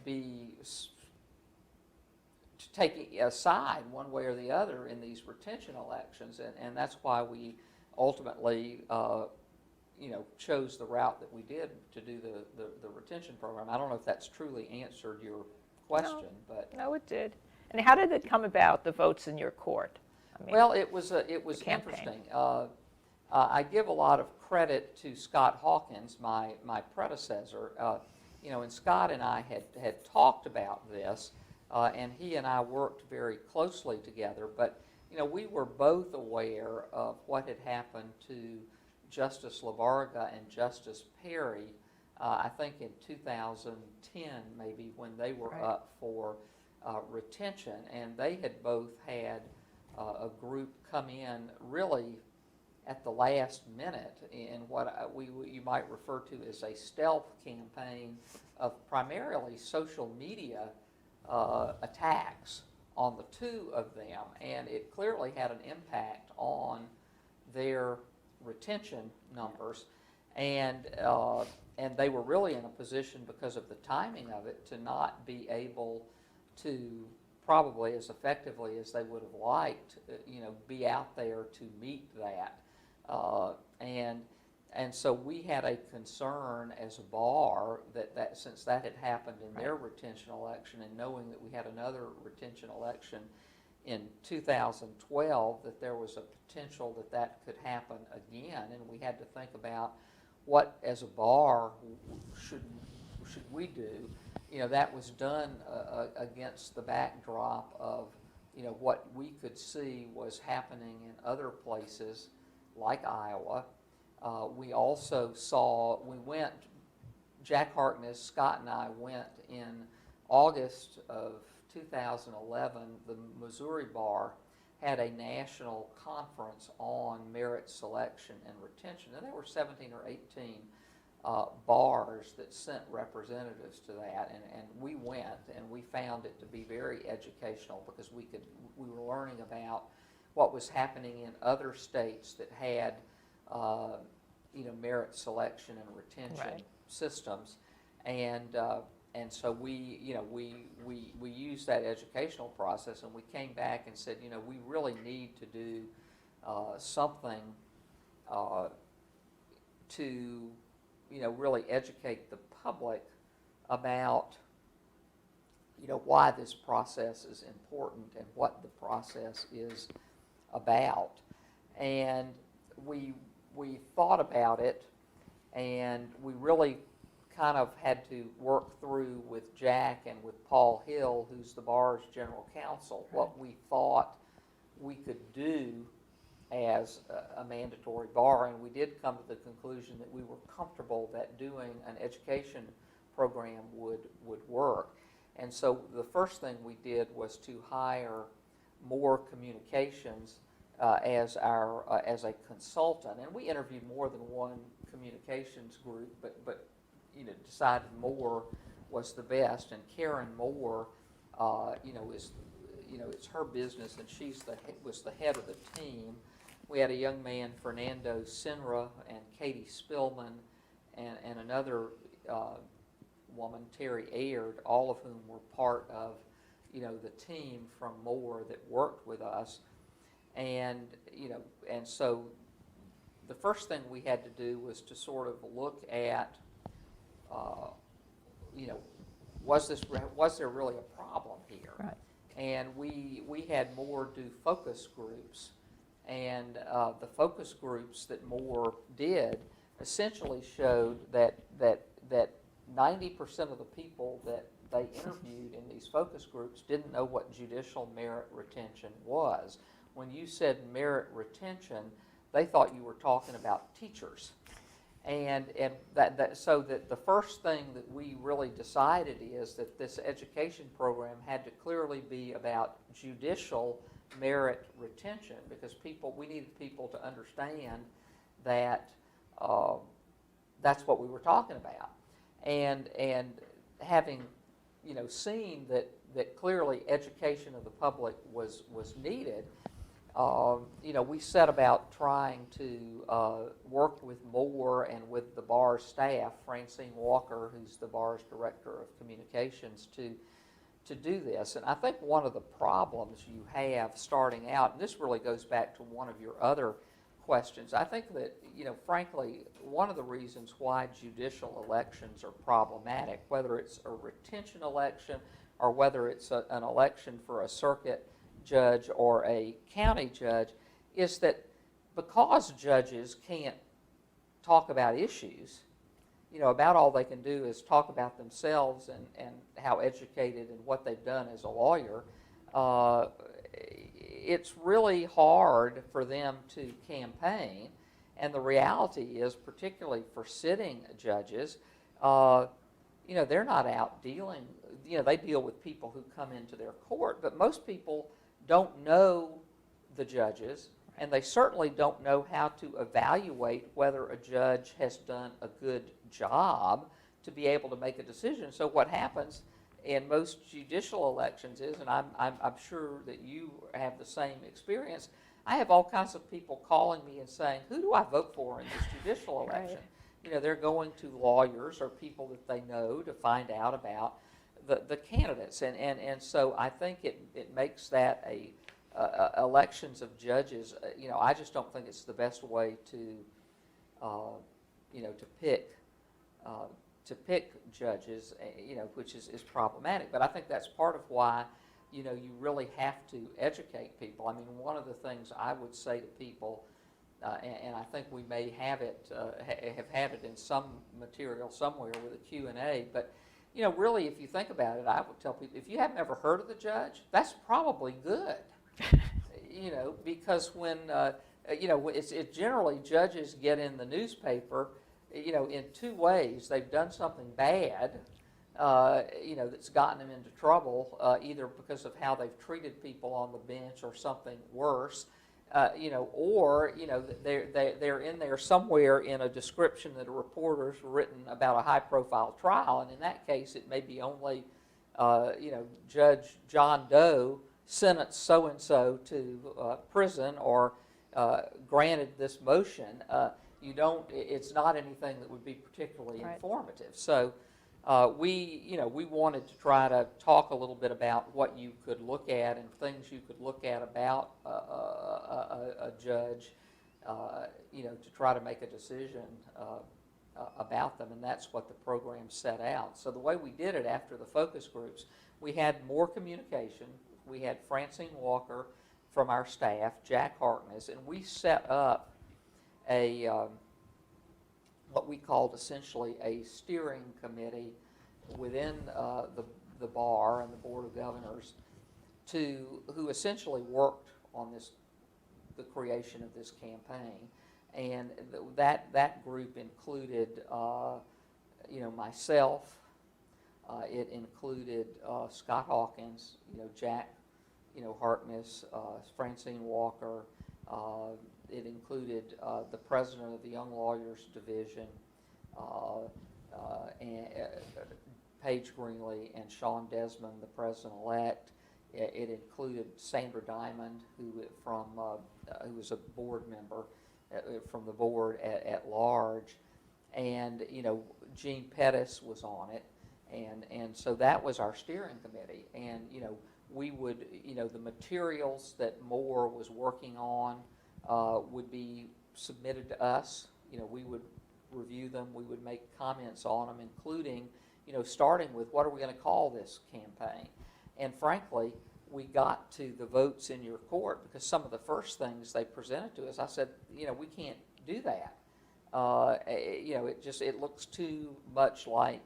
be to take a side one way or the other in these retention elections, and that's why we ultimately chose the route that we did to do the retention program. I don't know if that's truly answered your question, but no, it did. And how did it come about, the votes in your court? Well, it was interesting. I give a lot of credit to Scott Hawkins, my predecessor. And Scott and I had talked about this, and he and I worked very closely together. But we were both aware of what had happened to Justice LaVarga and Justice Perry, I think in 2010 maybe, when they were up for retention, and they had both had a group come in really at the last minute in what you might refer to as a stealth campaign of primarily social media attacks on the two of them, and it clearly had an impact on their retention numbers, and they were really in a position, because of the timing of it, to not be able to probably as effectively as they would have liked, be out there to meet that, and so we had a concern as a bar that since that had happened in their retention election, and knowing that we had another retention election in 2012, that there was a potential that could happen again, and we had to think about what, as a bar, should we do. That was done against the backdrop of what we could see was happening in other places like Iowa. We also saw, Jack Harkness, Scott and I went in August of 2011, the Missouri Bar had a national conference on merit selection and retention, and there were 17 or 18 bars that sent representatives to that, and we went, and we found it to be very educational, because we were learning about what was happening in other states that had merit selection and retention systems, and so we used that educational process, and we came back and said, we really need to do something to really educate the public about why this process is important and what the process is about. And we thought about it, and we really kind of had to work through with Jack and with Paul Hill, who's the bar's general counsel, what we thought we could do as a mandatory bar, and we did come to the conclusion that we were comfortable that doing an education program would work. And so the first thing we did was to hire more communications as a consultant, and we interviewed more than one communications group, but decided Moore was the best, and Karen Moore, it's her business, and was the head of the team. We had a young man, Fernando Sinra, and Katie Spillman, and another woman, Terry Aird, all of whom were part of, the team from Moore that worked with us. And, and so the first thing we had to do was to sort of look at, was there really a problem here? Right. And we had Moore do focus groups, and the focus groups that Moore did essentially showed that 90% of the people that they interviewed in these focus groups didn't know what judicial merit retention was. When you said merit retention, they thought you were talking about teachers. And so that the first thing that we really decided is that this education program had to clearly be about judicial merit retention, because we needed people to understand that that's what we were talking about. And having seen that clearly education of the public was needed, we set about trying to work with Moore and with the bar's staff, Francine Walker, who's the bar's director of communications, to do this. And I think one of the problems you have starting out, and this really goes back to one of your other questions, I think that, frankly, one of the reasons why judicial elections are problematic, whether it's a retention election or whether it's an election for a circuit judge or a county judge, is that because judges can't talk about issues, about all they can do is talk about themselves and how educated and what they've done as a lawyer, it's really hard for them to campaign. And the reality is, particularly for sitting judges, they're not out dealing, they deal with people who come into their court, but most people don't know the judges, and they certainly don't know how to evaluate whether a judge has done a good job to be able to make a decision. So what happens in most judicial elections is, and I'm sure that you have the same experience, I have all kinds of people calling me and saying, who do I vote for in this judicial election? Right. They're going to lawyers or people that they know to find out about the candidates. And so I think it makes that elections of judges, I just don't think it's the best way to pick judges, which is problematic. But I think that's part of why, you really have to educate people. I mean, one of the things I would say to people, and I think we may have had it in some material somewhere with a Q&A, but, really, if you think about it, I would tell people, if you have never heard of the judge, that's probably good, because when, it's generally judges get in the newspaper, in two ways. They've done something bad, that's gotten them into trouble, either because of how they've treated people on the bench or something worse, or they're in there somewhere in a description that a reporter's written about a high-profile trial, and in that case, it may be only, Judge John Doe sentenced so-and-so to prison or granted this motion. It's not anything that would be particularly right. informative. So we wanted to try to talk a little bit about what you could look at and things you could look at about a judge, to try to make a decision about them, and that's what the program set out. So the way we did it after the focus groups, we had more communication. We had Francine Walker from our staff, Jack Harkness, and we set up what we called essentially a steering committee within the bar and the Board of Governors who essentially worked on the creation of this campaign. And that group included myself, it included Scott Hawkins, Jack Harkness, Francine Walker, it included the president of the Young Lawyers Division, and Paige Greenlee, and Sean Desmond, the president-elect. It included Sandra Diamond, who was a board member from the board at large, and Gene Pettis was on it, and so that was our steering committee, and we would the materials that Moore was working on would be submitted to us. We would review them, we would make comments on them, including starting with what are we going to call this campaign. And frankly, we got to the votes in your court because some of the first things they presented to us, I said, we can't do that. It looks too much like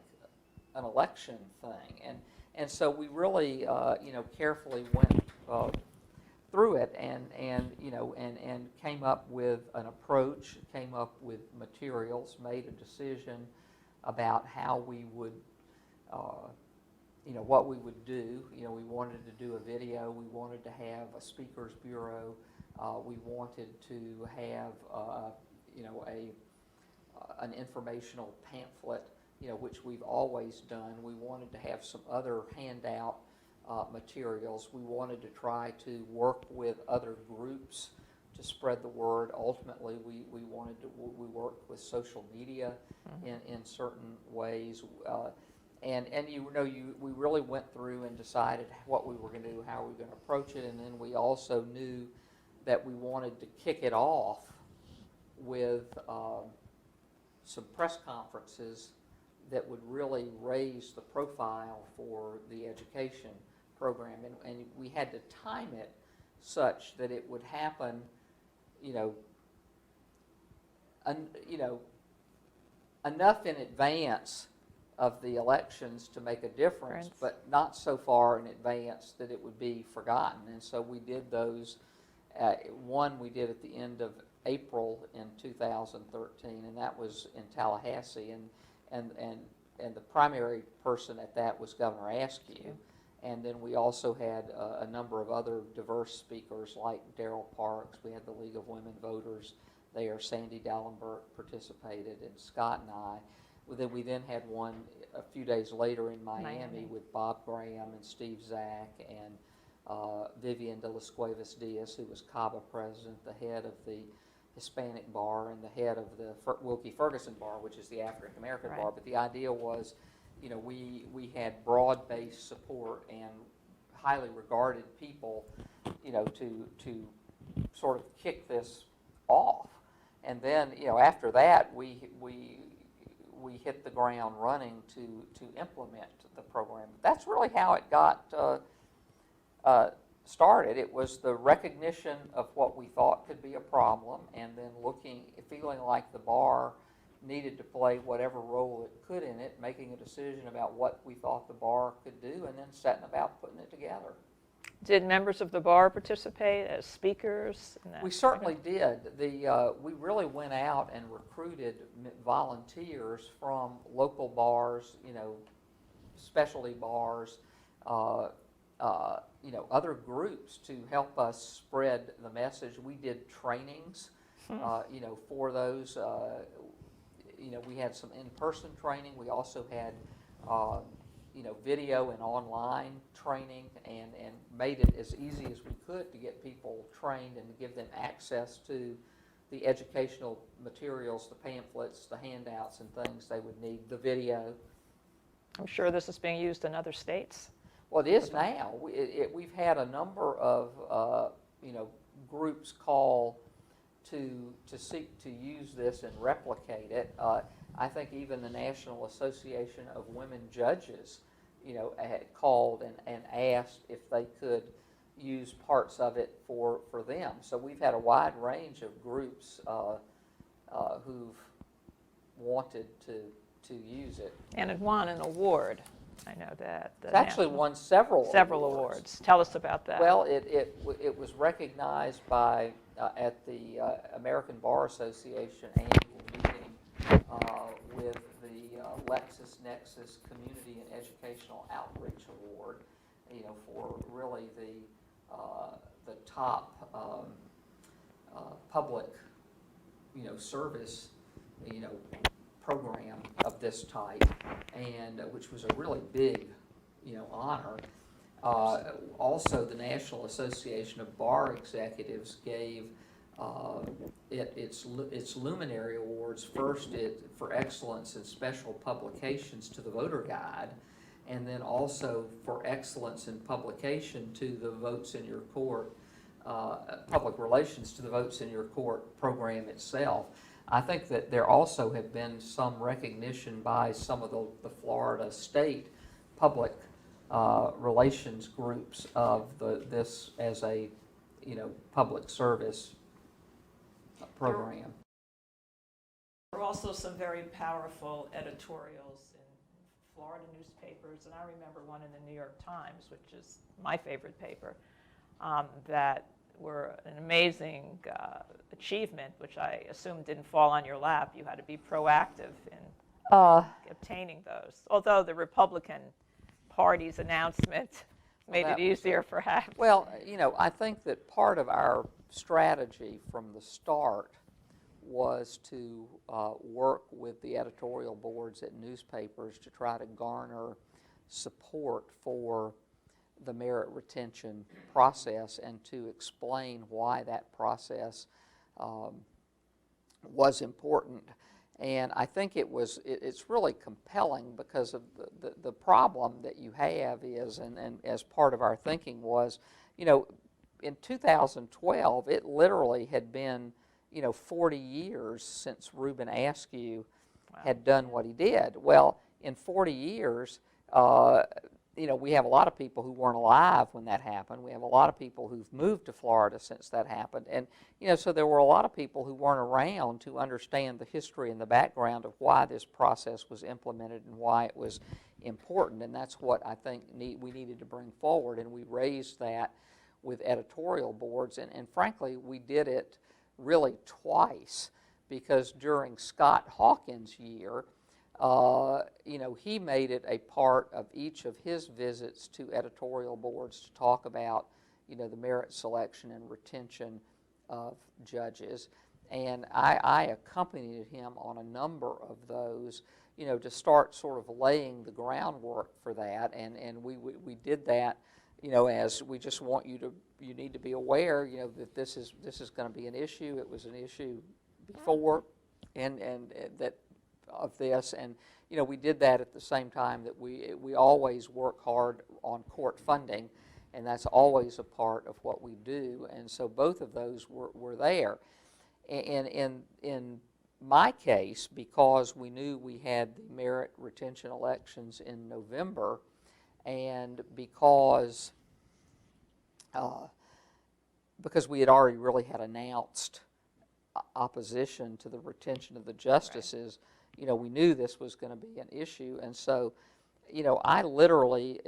an election thing, and so we really, carefully went through it, and came up with an approach, came up with materials, made a decision about how we would. What we would do. We wanted to do a video. We wanted to have a speakers bureau. We wanted to have, an informational pamphlet, which we've always done. We wanted to have some other handout materials. We wanted to try to work with other groups to spread the word. Ultimately, we worked with social media in certain ways. And we really went through and decided what we were going to do, how we were going to approach it, and then we also knew that we wanted to kick it off with some press conferences that would really raise the profile for the education program, and we had to time it such that it would happen, enough in advance of the elections to make a difference, but not so far in advance that it would be forgotten. And so we did those. One we did at the end of April in 2013, and that was in Tallahassee, and the primary person at that was Governor Askew. And then we also had a number of other diverse speakers like Darrell Parks. We had the League of Women Voters there. Sandy Dallenberg participated, and Scott and I. We then had one a few days later in Miami with Bob Graham and Steve Zack and Vivian de las Cuevas Diaz, who was CABA president, the head of the Hispanic bar and the head of the Wilkie Ferguson bar, which is the African American bar. But the idea was, we had broad-based support and highly regarded people, to sort of kick this off. And then, after that, we hit the ground running to implement the program. That's really how it got started. It was the recognition of what we thought could be a problem, and then feeling like the bar needed to play whatever role it could in it, making a decision about what we thought the bar could do, and then setting about putting it together. Did members of the bar participate as speakers? We certainly did. We really went out and recruited volunteers from local bars, specialty bars, other groups to help us spread the message. We did trainings, for those. We had some in-person training. We also had video and online training, and made it as easy as we could to get people trained and to give them access to the educational materials, the pamphlets, the handouts and things they would need, the video. I'm sure this is being used in other states. Well, it is now. We've had a number of groups call to seek to use this and replicate it. I think even the National Association of Women Judges, had called and asked if they could use parts of it for them. So we've had a wide range of groups who've wanted to use it. And it won an award. I know that. It's actually won several awards. Tell us about that. Well, it was recognized by at the American Bar Association annual meeting with the Lexisnexis Community and Educational Outreach Award, for really the top public, service, program of this type, and which was a really big, honor. Also, the National Association of Bar Executives gave its Luminary Awards first for excellence in special publications to the voter guide, and then also for excellence in publication to the Votes in Your Court, public relations to the Votes in Your Court program itself. I think that there also have been some recognition by some of the Florida state public relations groups of this as a public service program. There are also some very powerful editorials in Florida newspapers, and I remember one in the New York Times, which is my favorite paper, that were an amazing achievement, which I assume didn't fall on your lap. You had to be proactive in obtaining those, although the Republican Party's announcement made it easier perhaps. Well, I think that part of our strategy from the start was to work with the editorial boards at newspapers to try to garner support for the merit retention process and to explain why that process was important. And I think it's really compelling because of the problem that you have is, and as part of our thinking was, in 2012, it literally had been, 40 years since Reuben Askew had done what he did. Well, in 40 years, we have a lot of people who weren't alive when that happened. We have a lot of people who've moved to Florida since that happened. And, so there were a lot of people who weren't around to understand the history and the background of why this process was implemented and why it was important. And that's what I think we needed to bring forward. And we raised that with editorial boards. And frankly, we did it really twice because during Scott Hawkins' year, he made it a part of each of his visits to editorial boards to talk about, the merit selection and retention of judges. And I accompanied him on a number of those, to start sort of laying the groundwork for that. And we did that, as we just want you need to be aware, that this is going to be an issue. It was an issue before, and that of this, and we did that at the same time that we always work hard on court funding, and that's always a part of what we do, and so both of those were there. And in my case, because we knew we had the merit retention elections in November, and because we had already really had announced opposition to the retention of the justices, right. We knew this was going to be an issue, and so, I literally,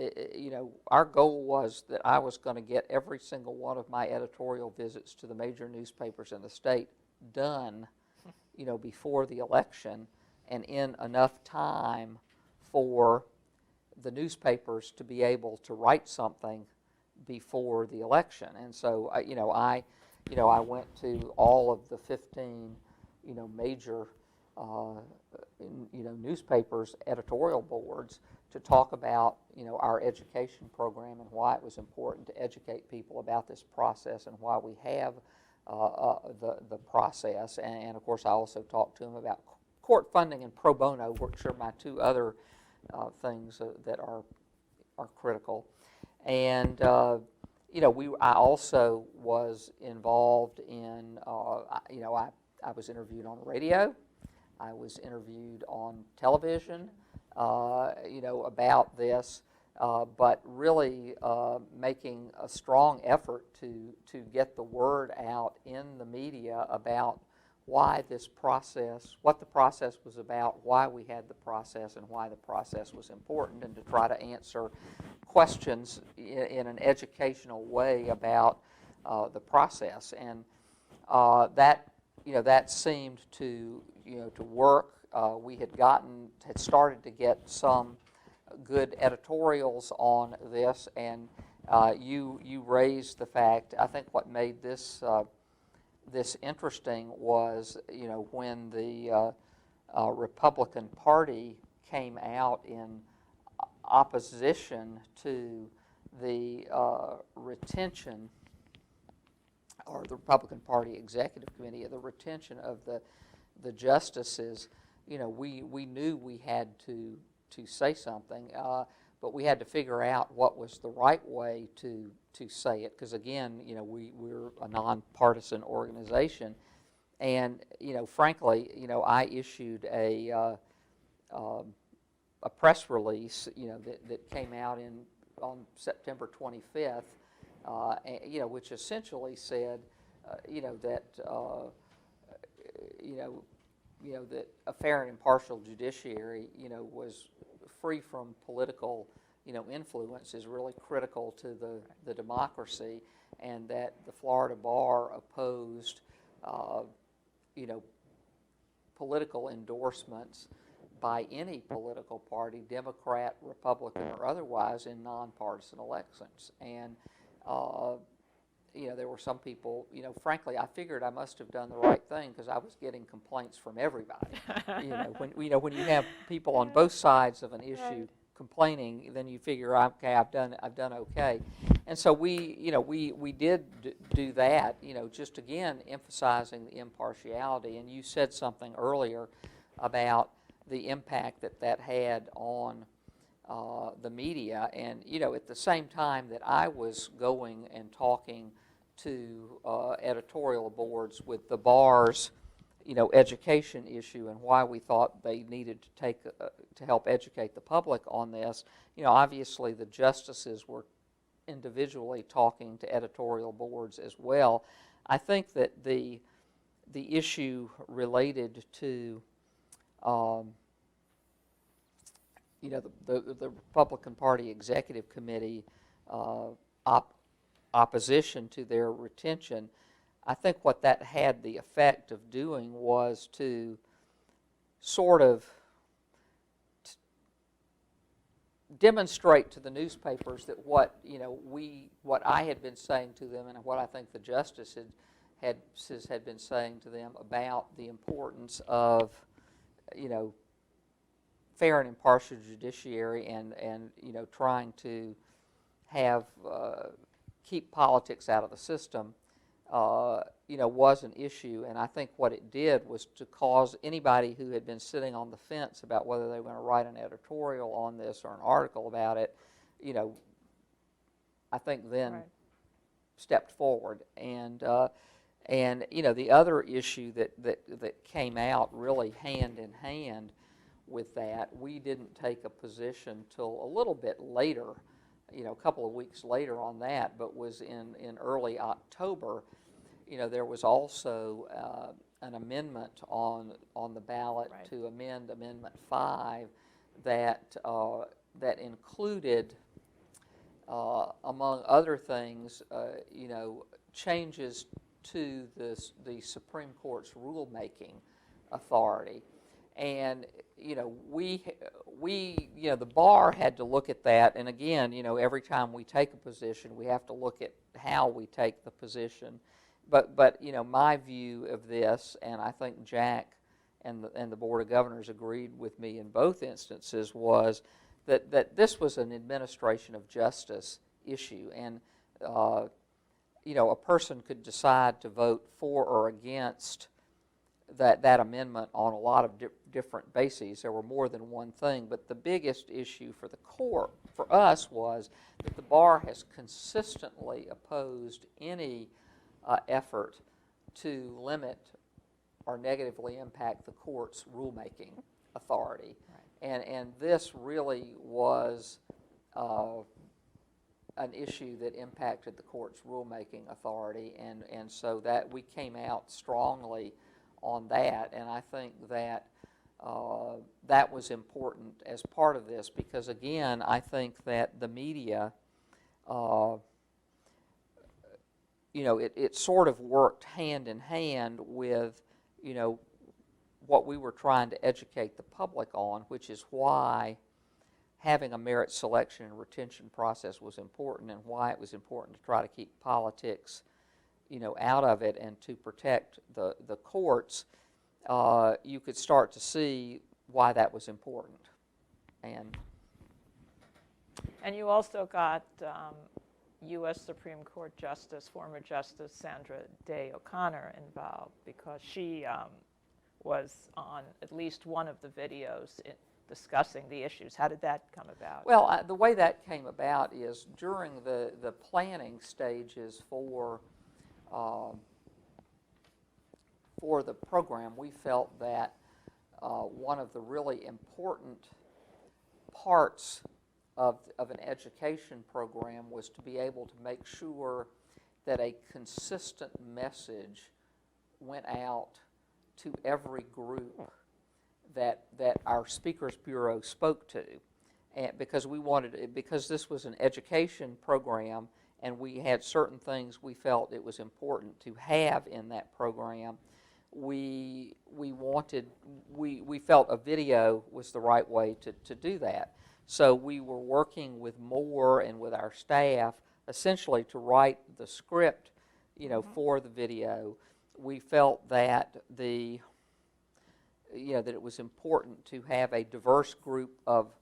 our goal was that I was going to get every single one of my editorial visits to the major newspapers in the state done, before the election, and in enough time for the newspapers to be able to write something before the election. And so, I went to all of the 15, major, newspapers, editorial boards to talk about, our education program and why it was important to educate people about this process and why we have the process. And of course, I also talked to them about court funding and pro bono, which are my two other things that are critical. And I also was involved in, I was interviewed on radio, I was interviewed on television, about this, but really making a strong effort to get the word out in the media about why this process, what the process was about, why we had the process, and why the process was important, and to try to answer questions in an educational way about the process. And that seemed to work. We had started to get some good editorials on this, and you raised the fact. I think what made this interesting was, when the Republican Party came out in opposition to the retention, or the Republican Party Executive Committee, the retention of the justices, we knew we had to say something, but we had to figure out what was the right way to say it, because again, we're a nonpartisan organization, and frankly, I issued a press release, that came out on September 25th, which essentially said, that that a fair and impartial judiciary, was free from political, influence is really critical to the democracy, and that the Florida bar opposed, political endorsements by any political party, Democrat, Republican, or otherwise, in nonpartisan elections. And there were some people, frankly, I figured I must have done the right thing because I was getting complaints from everybody. When you have people on both sides of an issue complaining, then you figure, okay, I've done okay. And so we did do that, just again emphasizing the impartiality. And you said something earlier about the impact that had on the media, and at the same time that I was going and talking to editorial boards with the bar's education issue and why we thought they needed to take to help educate the public on this, obviously the justices were individually talking to editorial boards as well. I think that the issue related to the Republican Party Executive Committee opposition to their retention, I think what that had the effect of doing was to sort of demonstrate to the newspapers that what I had been saying to them and what I think the justices had been saying to them about the importance of fair and impartial judiciary and trying to have keep politics out of the system was an issue. And I think what it did was to cause anybody who had been sitting on the fence about whether they were going to write an editorial on this or an article about it, I think then stepped forward. And the other issue that came out really hand in hand with that, we didn't take a position till a little bit later, a couple of weeks later on that, but was in early October. There was also an amendment on the ballot to amend Amendment 5 that included, among other things, changes to the Supreme Court's rulemaking authority. And the bar had to look at that, and again, every time we take a position, we have to look at how we take the position. But my view of this, and I think Jack and the Board of Governors agreed with me in both instances, was that this was an administration of justice issue, and a person could decide to vote for or against that amendment on a lot of different bases. There were more than one thing, but the biggest issue for the court, for us, was that the bar has consistently opposed any effort to limit or negatively impact the court's rulemaking authority. And this really was an issue that impacted the court's rulemaking authority, and so that we came out strongly on that, and I think that that was important as part of this, because again, I think that the media, it sort of worked hand in hand with, what we were trying to educate the public on, which is why having a merit selection and retention process was important, and why it was important to try to keep politics out of it and to protect the courts. You could start to see why that was important. And And you also got U.S. Supreme Court Justice, former Justice Sandra Day O'Connor involved because she was on at least one of the videos discussing the issues. How did that come about? Well, the way that came about is during the planning stages for the program, we felt that one of the really important parts of an education program was to be able to make sure that a consistent message went out to every group that our Speakers Bureau spoke to, and because this was an education program and we had certain things we felt it was important to have in that program. We felt a video was the right way to do that. So we were working with Moore and with our staff essentially to write the script, for the video. We felt that that it was important to have a diverse group of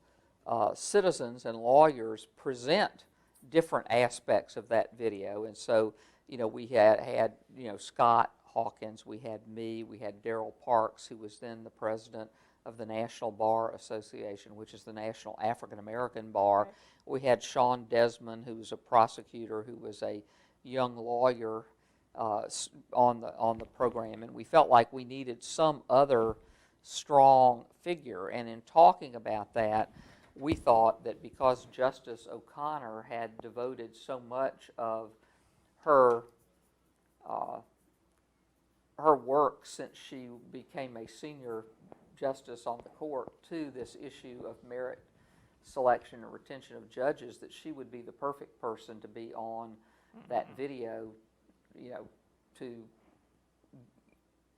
citizens and lawyers present different aspects of that video. And so, we had Scott Hawkins, we had me, we had Darrell Parks, who was then the president of the National Bar Association, which is the National African American Bar. Right. We had Sean Desmond, who was a prosecutor, who was a young lawyer on the program, and we felt like we needed some other strong figure. And in talking about that, we thought that because Justice O'Connor had devoted so much of her work since she became a senior justice on the court to this issue of merit selection and retention of judges, that she would be the perfect person to be on that video, to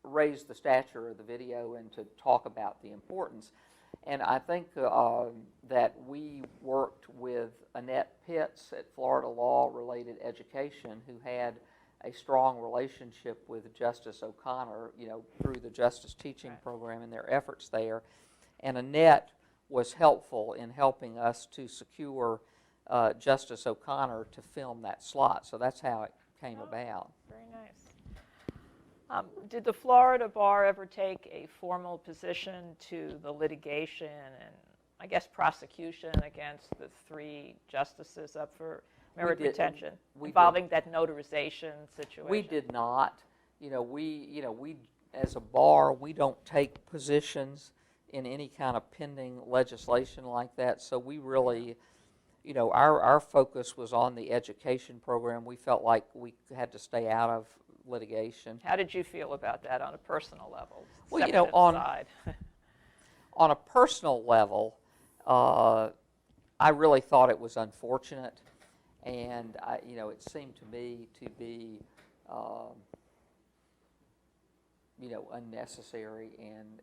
raise the stature of the video and to talk about the importance. And I think that we worked with Annette Pitts at Florida Law Related Education, who had a strong relationship with Justice O'Connor, through the Justice Teaching Program and their efforts there. And Annette was helpful in helping us to secure Justice O'Connor to film that slot. So that's how it came about. Very nice. Did the Florida Bar ever take a formal position to the litigation and, I guess, prosecution against the 3 justices up for merit retention, involving that notarization situation? We did not. We as a bar, we don't take positions in any kind of pending legislation like that. So we really, our focus was on the education program. We felt like we had to stay out of litigation. How did you feel about that on a personal level? Well, on a personal level, I really thought it was unfortunate. And it seemed to me to be, unnecessary, and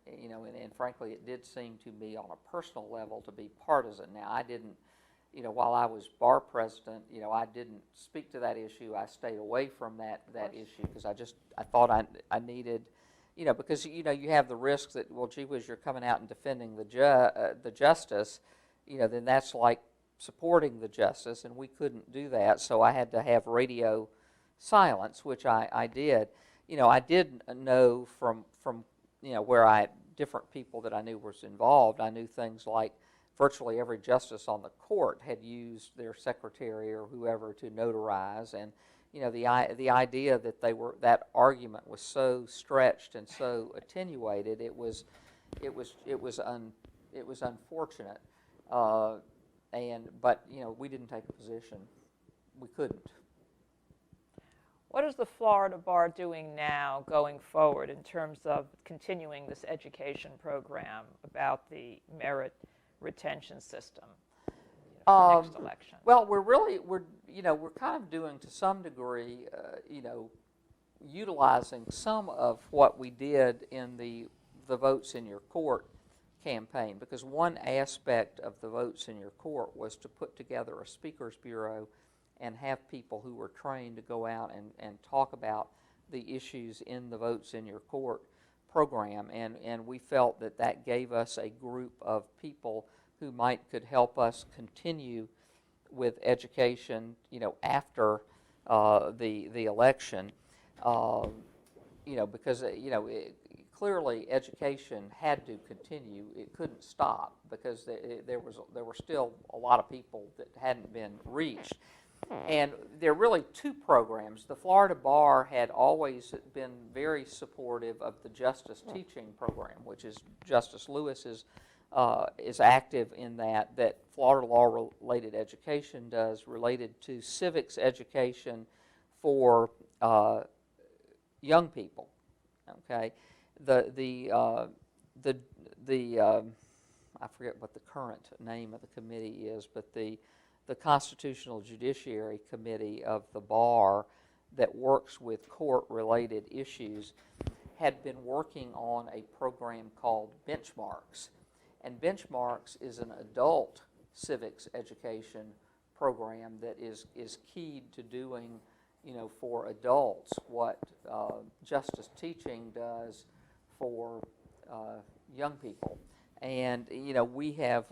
frankly, it did seem to me on a personal level to be partisan. Now, I didn't, while I was bar president, I didn't speak to that issue. I stayed away from that issue because I thought I needed, because you have the risk that, well, gee whiz, you're coming out and defending the justice, then that's like supporting the justice, and we couldn't do that, so I had to have radio silence, which I did. I did know from where different people that I knew was involved. I knew things like virtually every justice on the court had used their secretary or whoever to notarize, and the idea that that argument was so stretched and so attenuated, it was unfortunate. But we didn't take a position. We couldn't. What is the Florida Bar doing now going forward in terms of continuing this education program about the merit retention system for next election? Well, we're kind of doing to some degree, utilizing some of what we did in the Votes in Your Court campaign, because one aspect of the Votes in Your Court was to put together a speakers bureau and have people who were trained to go out and talk about the issues in the Votes in Your Court program, and we felt that gave us a group of people who could help us continue with education, after the election, because clearly education had to continue. It couldn't stop because there were still a lot of people that hadn't been reached. And there are really two programs. The Florida Bar had always been very supportive of the Justice Teaching Program, which is Justice Lewis is active in that Florida law-related education does, related to civics education for young people. Okay, I forget what the current name of the committee is, but the Constitutional Judiciary Committee of the Bar that works with court-related issues had been working on a program called Benchmarks. And Benchmarks is an adult civics education program that is keyed to doing, for adults what justice teaching does for young people. And we have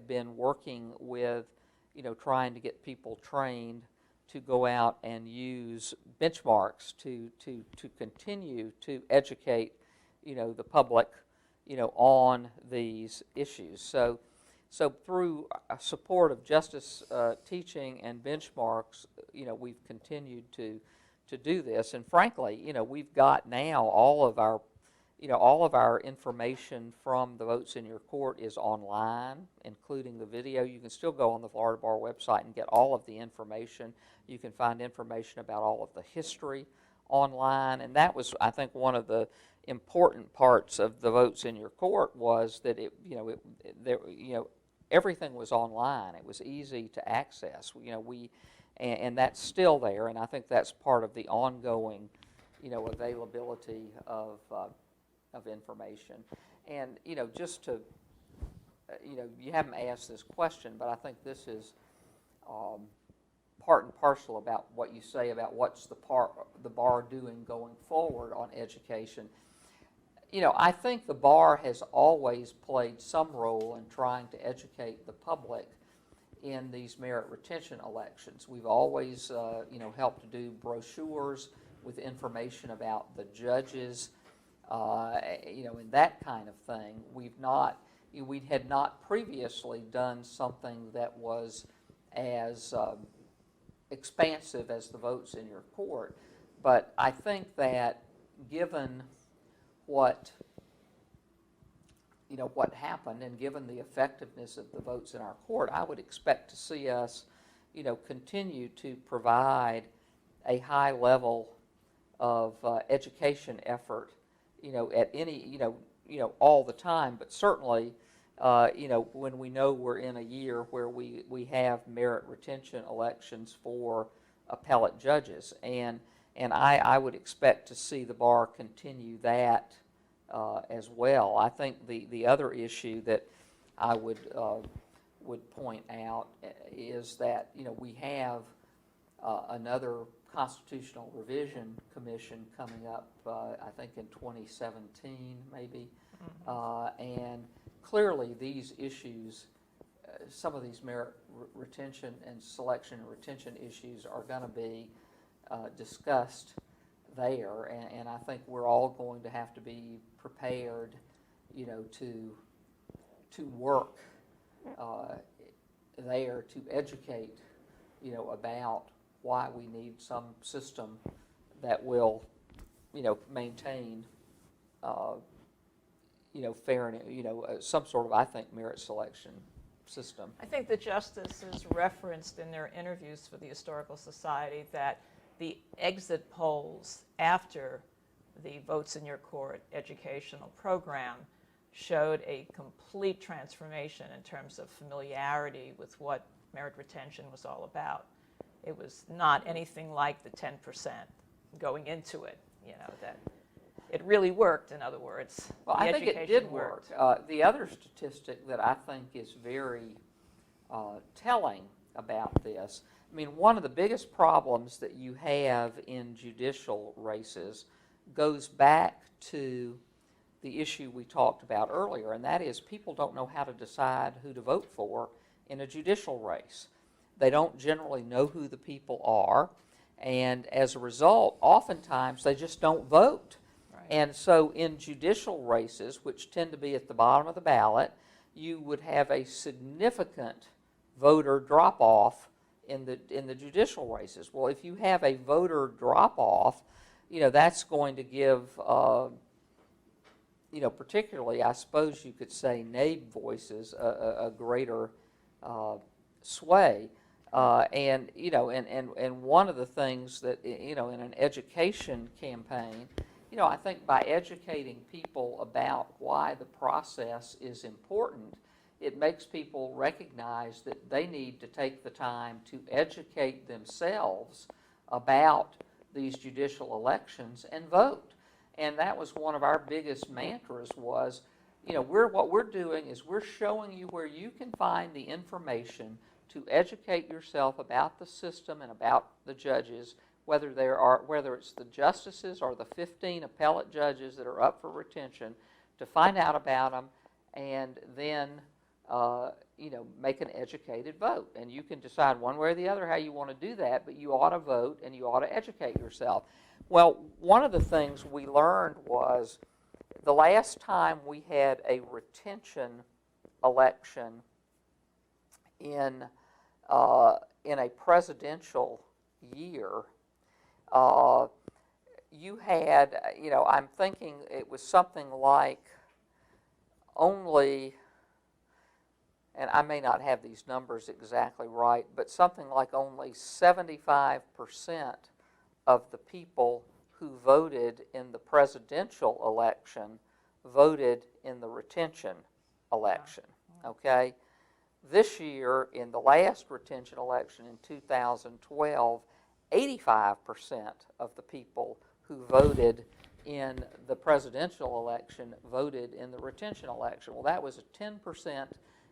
been working with trying to get people trained to go out and use benchmarks to continue to educate the public on these issues. So through support of justice teaching and benchmarks, we've continued to do this. And frankly, we've got now all of our information from the votes in your court is online, including the video. You can still go on the Florida Bar website and get all of the information. You can find information about all of the history online, and that was, I think, one of the important parts of the votes in your court was that everything was online. It was easy to access. And that's still there, and I think that's part of the ongoing, availability of information. And just to, you haven't asked this question, but I think this is part and parcel about what you say about what's the bar doing going forward on education. I think the bar has always played some role in trying to educate the public in these merit retention elections. We've always, helped to do brochures with information about the judges, and that kind of thing. We had not previously done something that was as expansive as the votes in your court, but I think that given what happened and given the effectiveness of the votes in our court, I would expect to see us, continue to provide a high level of education effort, at any, all the time, but certainly, when we know we're in a year where we have merit retention elections for appellate judges, and I would expect to see the bar continue that as well. I think the other issue that I would point out is that we have another constitutional revision commission coming up, I think in 2017 maybe, and clearly these issues, some of these merit retention and selection and retention issues are going to be discussed there, and I think we're all going to have to be prepared, to work there to educate, about why we need some system that will, maintain, fair and, some sort of, I think, merit selection system. I think the justices referenced in their interviews for the Historical Society that the exit polls after the votes in your court educational program showed a complete transformation in terms of familiarity with what merit retention was all about. It was not anything like the 10% going into it, that it really worked, in other words. Well, I think it did work. The other statistic that I think is very telling about this, I mean, one of the biggest problems that you have in judicial races goes back to the issue we talked about earlier, and that is people don't know how to decide who to vote for in a judicial race. They don't generally know who the people are, and as a result, oftentimes they just don't vote. Right. And so in judicial races, which tend to be at the bottom of the ballot, you would have a significant voter drop-off in the judicial races. Well, if you have a voter drop-off, that's going to give, particularly, I suppose you could say, NABE voices a greater sway. And one of the things that, in an education campaign, I think by educating people about why the process is important, it makes people recognize that they need to take the time to educate themselves about these judicial elections and vote. And that was one of our biggest mantras was, what we're doing is we're showing you where you can find the information to educate yourself about the system and about the judges, whether it's the justices or the 15 appellate judges that are up for retention, to find out about them and then make an educated vote. And you can decide one way or the other how you want to do that, but you ought to vote and you ought to educate yourself. Well, one of the things we learned was the last time we had a retention election in a presidential year, you had, I'm thinking it was something like only, and I may not have these numbers exactly right, but something like only 75% of the people who voted in the presidential election voted in the retention election, okay? This year, in the last retention election in 2012, 85% of the people who voted in the presidential election voted in the retention election. Well, that was a 10%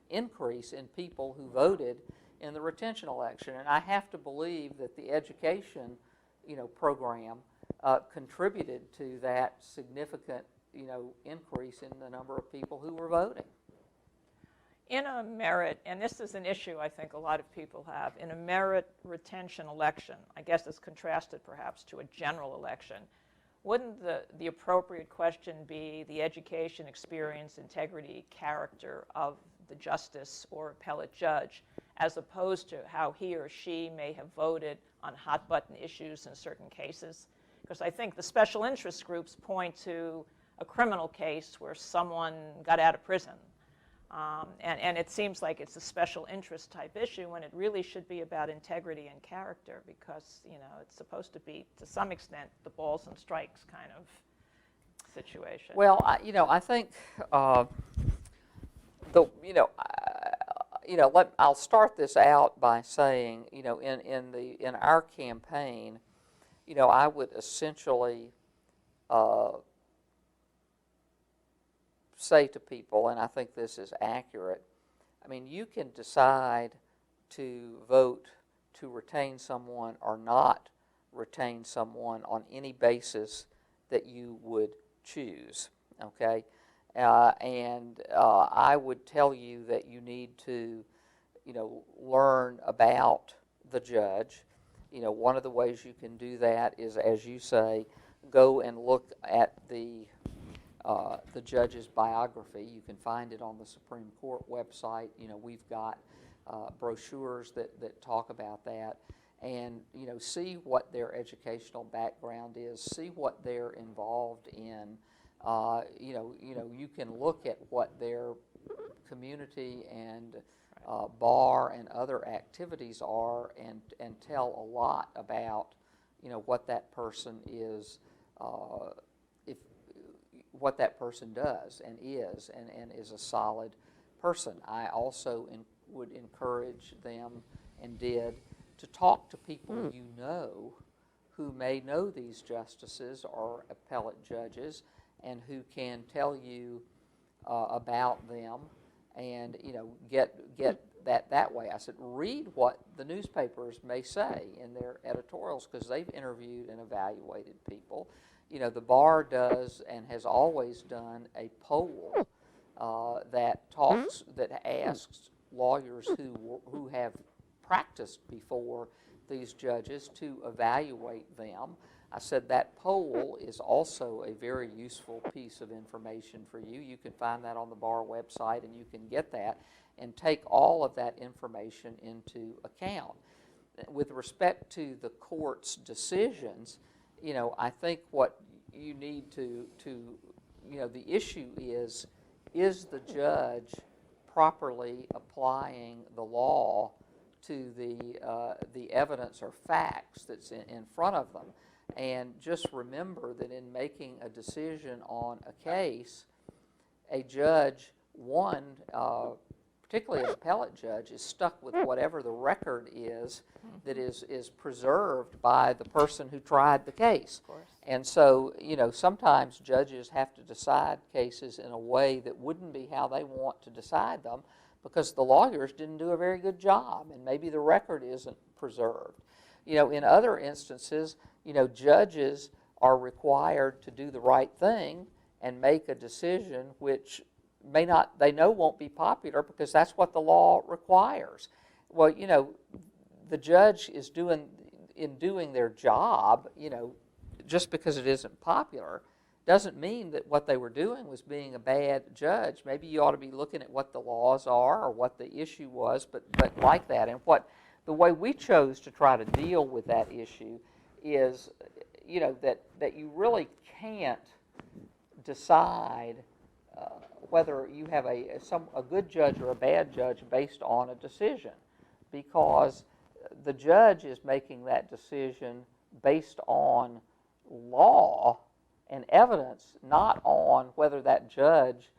increase in people who voted in the retention election. And I have to believe that the education, program contributed to that significant, increase in the number of people who were voting. In a merit, and this is an issue I think a lot of people have, in a merit retention election, I guess it's contrasted perhaps to a general election, wouldn't the appropriate question be the education, experience, integrity, character of the justice or appellate judge, as opposed to how he or she may have voted on hot-button issues in certain cases? Because I think the special interest groups point to a criminal case where someone got out of prison. And it seems like it's a special interest type issue when it really should be about integrity and character, because it's supposed to be, to some extent, the balls and strikes kind of situation. Well, I think I'll start this out by saying, in our campaign, I would essentially say to people, and I think this is accurate, you can decide to vote to retain someone or not retain someone on any basis that you would choose, okay? And I would tell you that you need to, learn about the judge. One of the ways you can do that is, as you say, go and look at the judge's biography. You can find it on the Supreme Court website. We've got brochures that talk about that, and see what their educational background is, see what they're involved in. You can look at what their community and bar and other activities are, and tell a lot about what that person is, what that person does and is a solid person. I also would encourage them, and did, to talk to people who may know these justices or appellate judges, and who can tell you about them, and get that way. I said, read what the newspapers may say in their editorials, because they've interviewed and evaluated people. The bar does and has always done a poll that asks lawyers who have practiced before these judges to evaluate them. I said that poll is also a very useful piece of information for you. You can find that on the bar website, and you can get that and take all of that information into account. With respect to the court's decisions, I think what you need to the issue is the judge properly applying the law to the evidence or facts that's in front of them? And just remember that in making a decision on a case, a judge, particularly an appellate judge, is stuck with whatever the record is that is preserved by the person who tried the case. Of course. And so, sometimes judges have to decide cases in a way that wouldn't be how they want to decide them because the lawyers didn't do a very good job and maybe the record isn't preserved. In other instances, judges are required to do the right thing and make a decision which they know won't be popular because that's what the law requires. Well, the judge is doing their job, just because it isn't popular, doesn't mean that what they were doing was being a bad judge. Maybe you ought to be looking at what the laws are or what the issue was, but like that. And the way we chose to try to deal with that issue is, that you really can't decide whether you have a good judge or a bad judge based on a decision, because the judge is making that decision based on law and evidence, not on whether that judge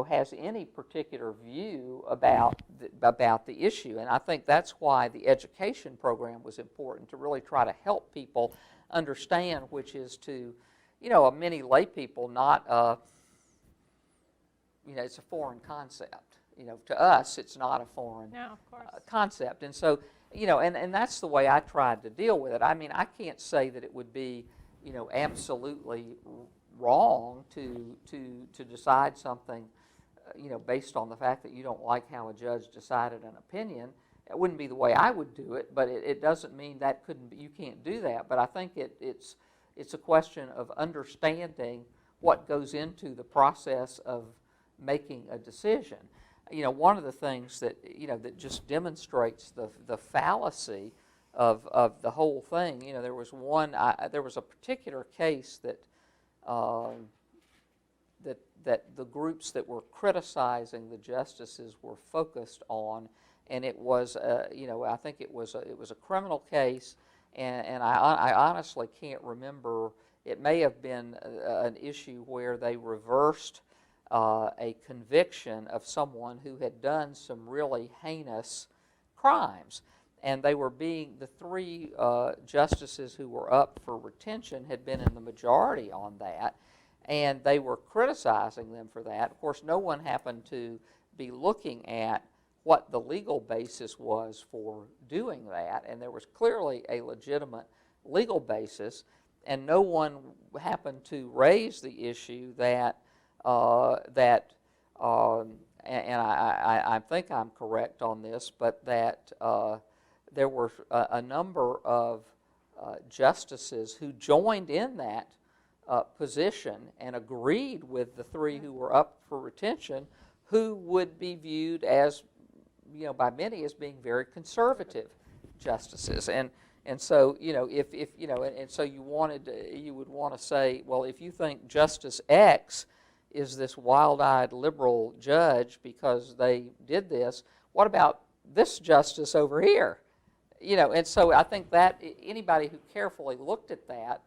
has any particular view about the issue. And I think that's why the education program was important, to really try to help people understand, which is to, many lay people, not it's a foreign concept. To us, it's not a foreign concept. And so, and that's the way I tried to deal with it. I mean, I can't say that it would be, absolutely wrong to decide something, based on the fact that you don't like how a judge decided an opinion. It wouldn't be the way I would do it, but it doesn't mean that you can't do that. But I think it's a question of understanding what goes into the process of making a decision. One of the things that that just demonstrates the fallacy of the whole thing. There was a particular case that the groups that were criticizing the justices were focused on, and it was I think it was a criminal case, and I honestly can't remember. It may have been an issue where they reversed a conviction of someone who had done some really heinous crimes. And the three justices who were up for retention had been in the majority on that, and they were criticizing them for that. Of course, no one happened to be looking at what the legal basis was for doing that, and there was clearly a legitimate legal basis, and no one happened to raise the issue that and I think I'm correct on this, but that there were a number of justices who joined in that position and agreed with the three who were up for retention, who would be viewed as, by many as being very conservative justices. And so, and so you would want to say, well, if you think Justice X is this wild-eyed liberal judge because they did this, what about this justice over here? And so I think that anybody who carefully looked at that,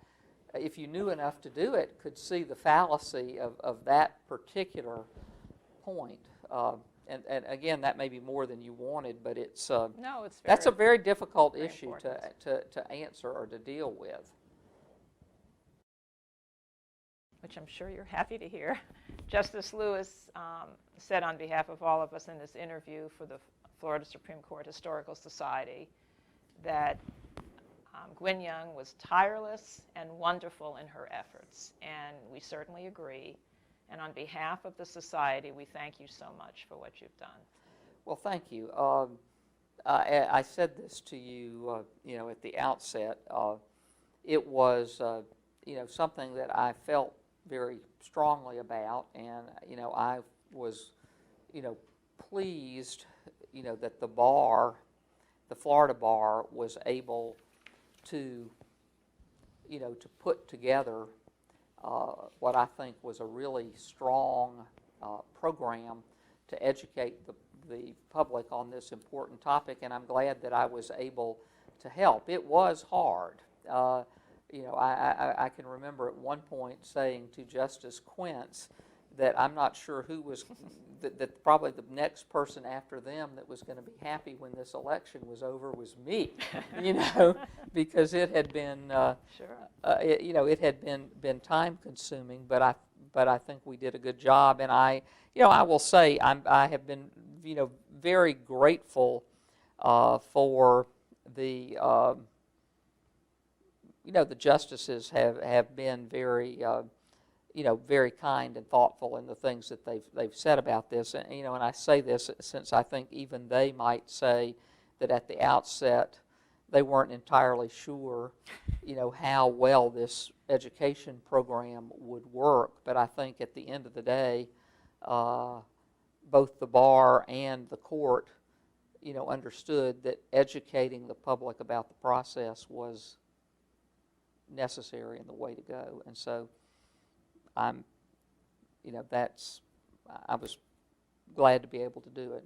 if you knew enough to do it, could see the fallacy of that particular point. And again, that may be more than you wanted, but that's a very difficult issue to answer or to deal with. Which I'm sure you're happy to hear. Justice Lewis said on behalf of all of us in this interview for the Florida Supreme Court Historical Society that Gwynne Young was tireless and wonderful in her efforts, and we certainly agree. And on behalf of the society, we thank you so much for what you've done. Well, thank you. I said this to you, at the outset. It was, something that I felt very strongly about, and, I was, pleased, that the Florida bar was able to, to put together what I think was a really strong program to educate the public on this important topic, and I'm glad that I was able to help. It was hard. I can remember at one point saying to Justice Quince that I'm not sure who was, that probably the next person after them that was going to be happy when this election was over was me, because it had been, Sure. it had been time consuming, but I think we did a good job, and I will say I have been, very grateful for the, the justices have been very, very kind and thoughtful in the things that they've said about this, and and I say this since I think even they might say that at the outset they weren't entirely sure, how well this education program would work, but I think at the end of the day, both the bar and the court, understood that educating the public about the process was necessary and the way to go. And so I was glad to be able to do it.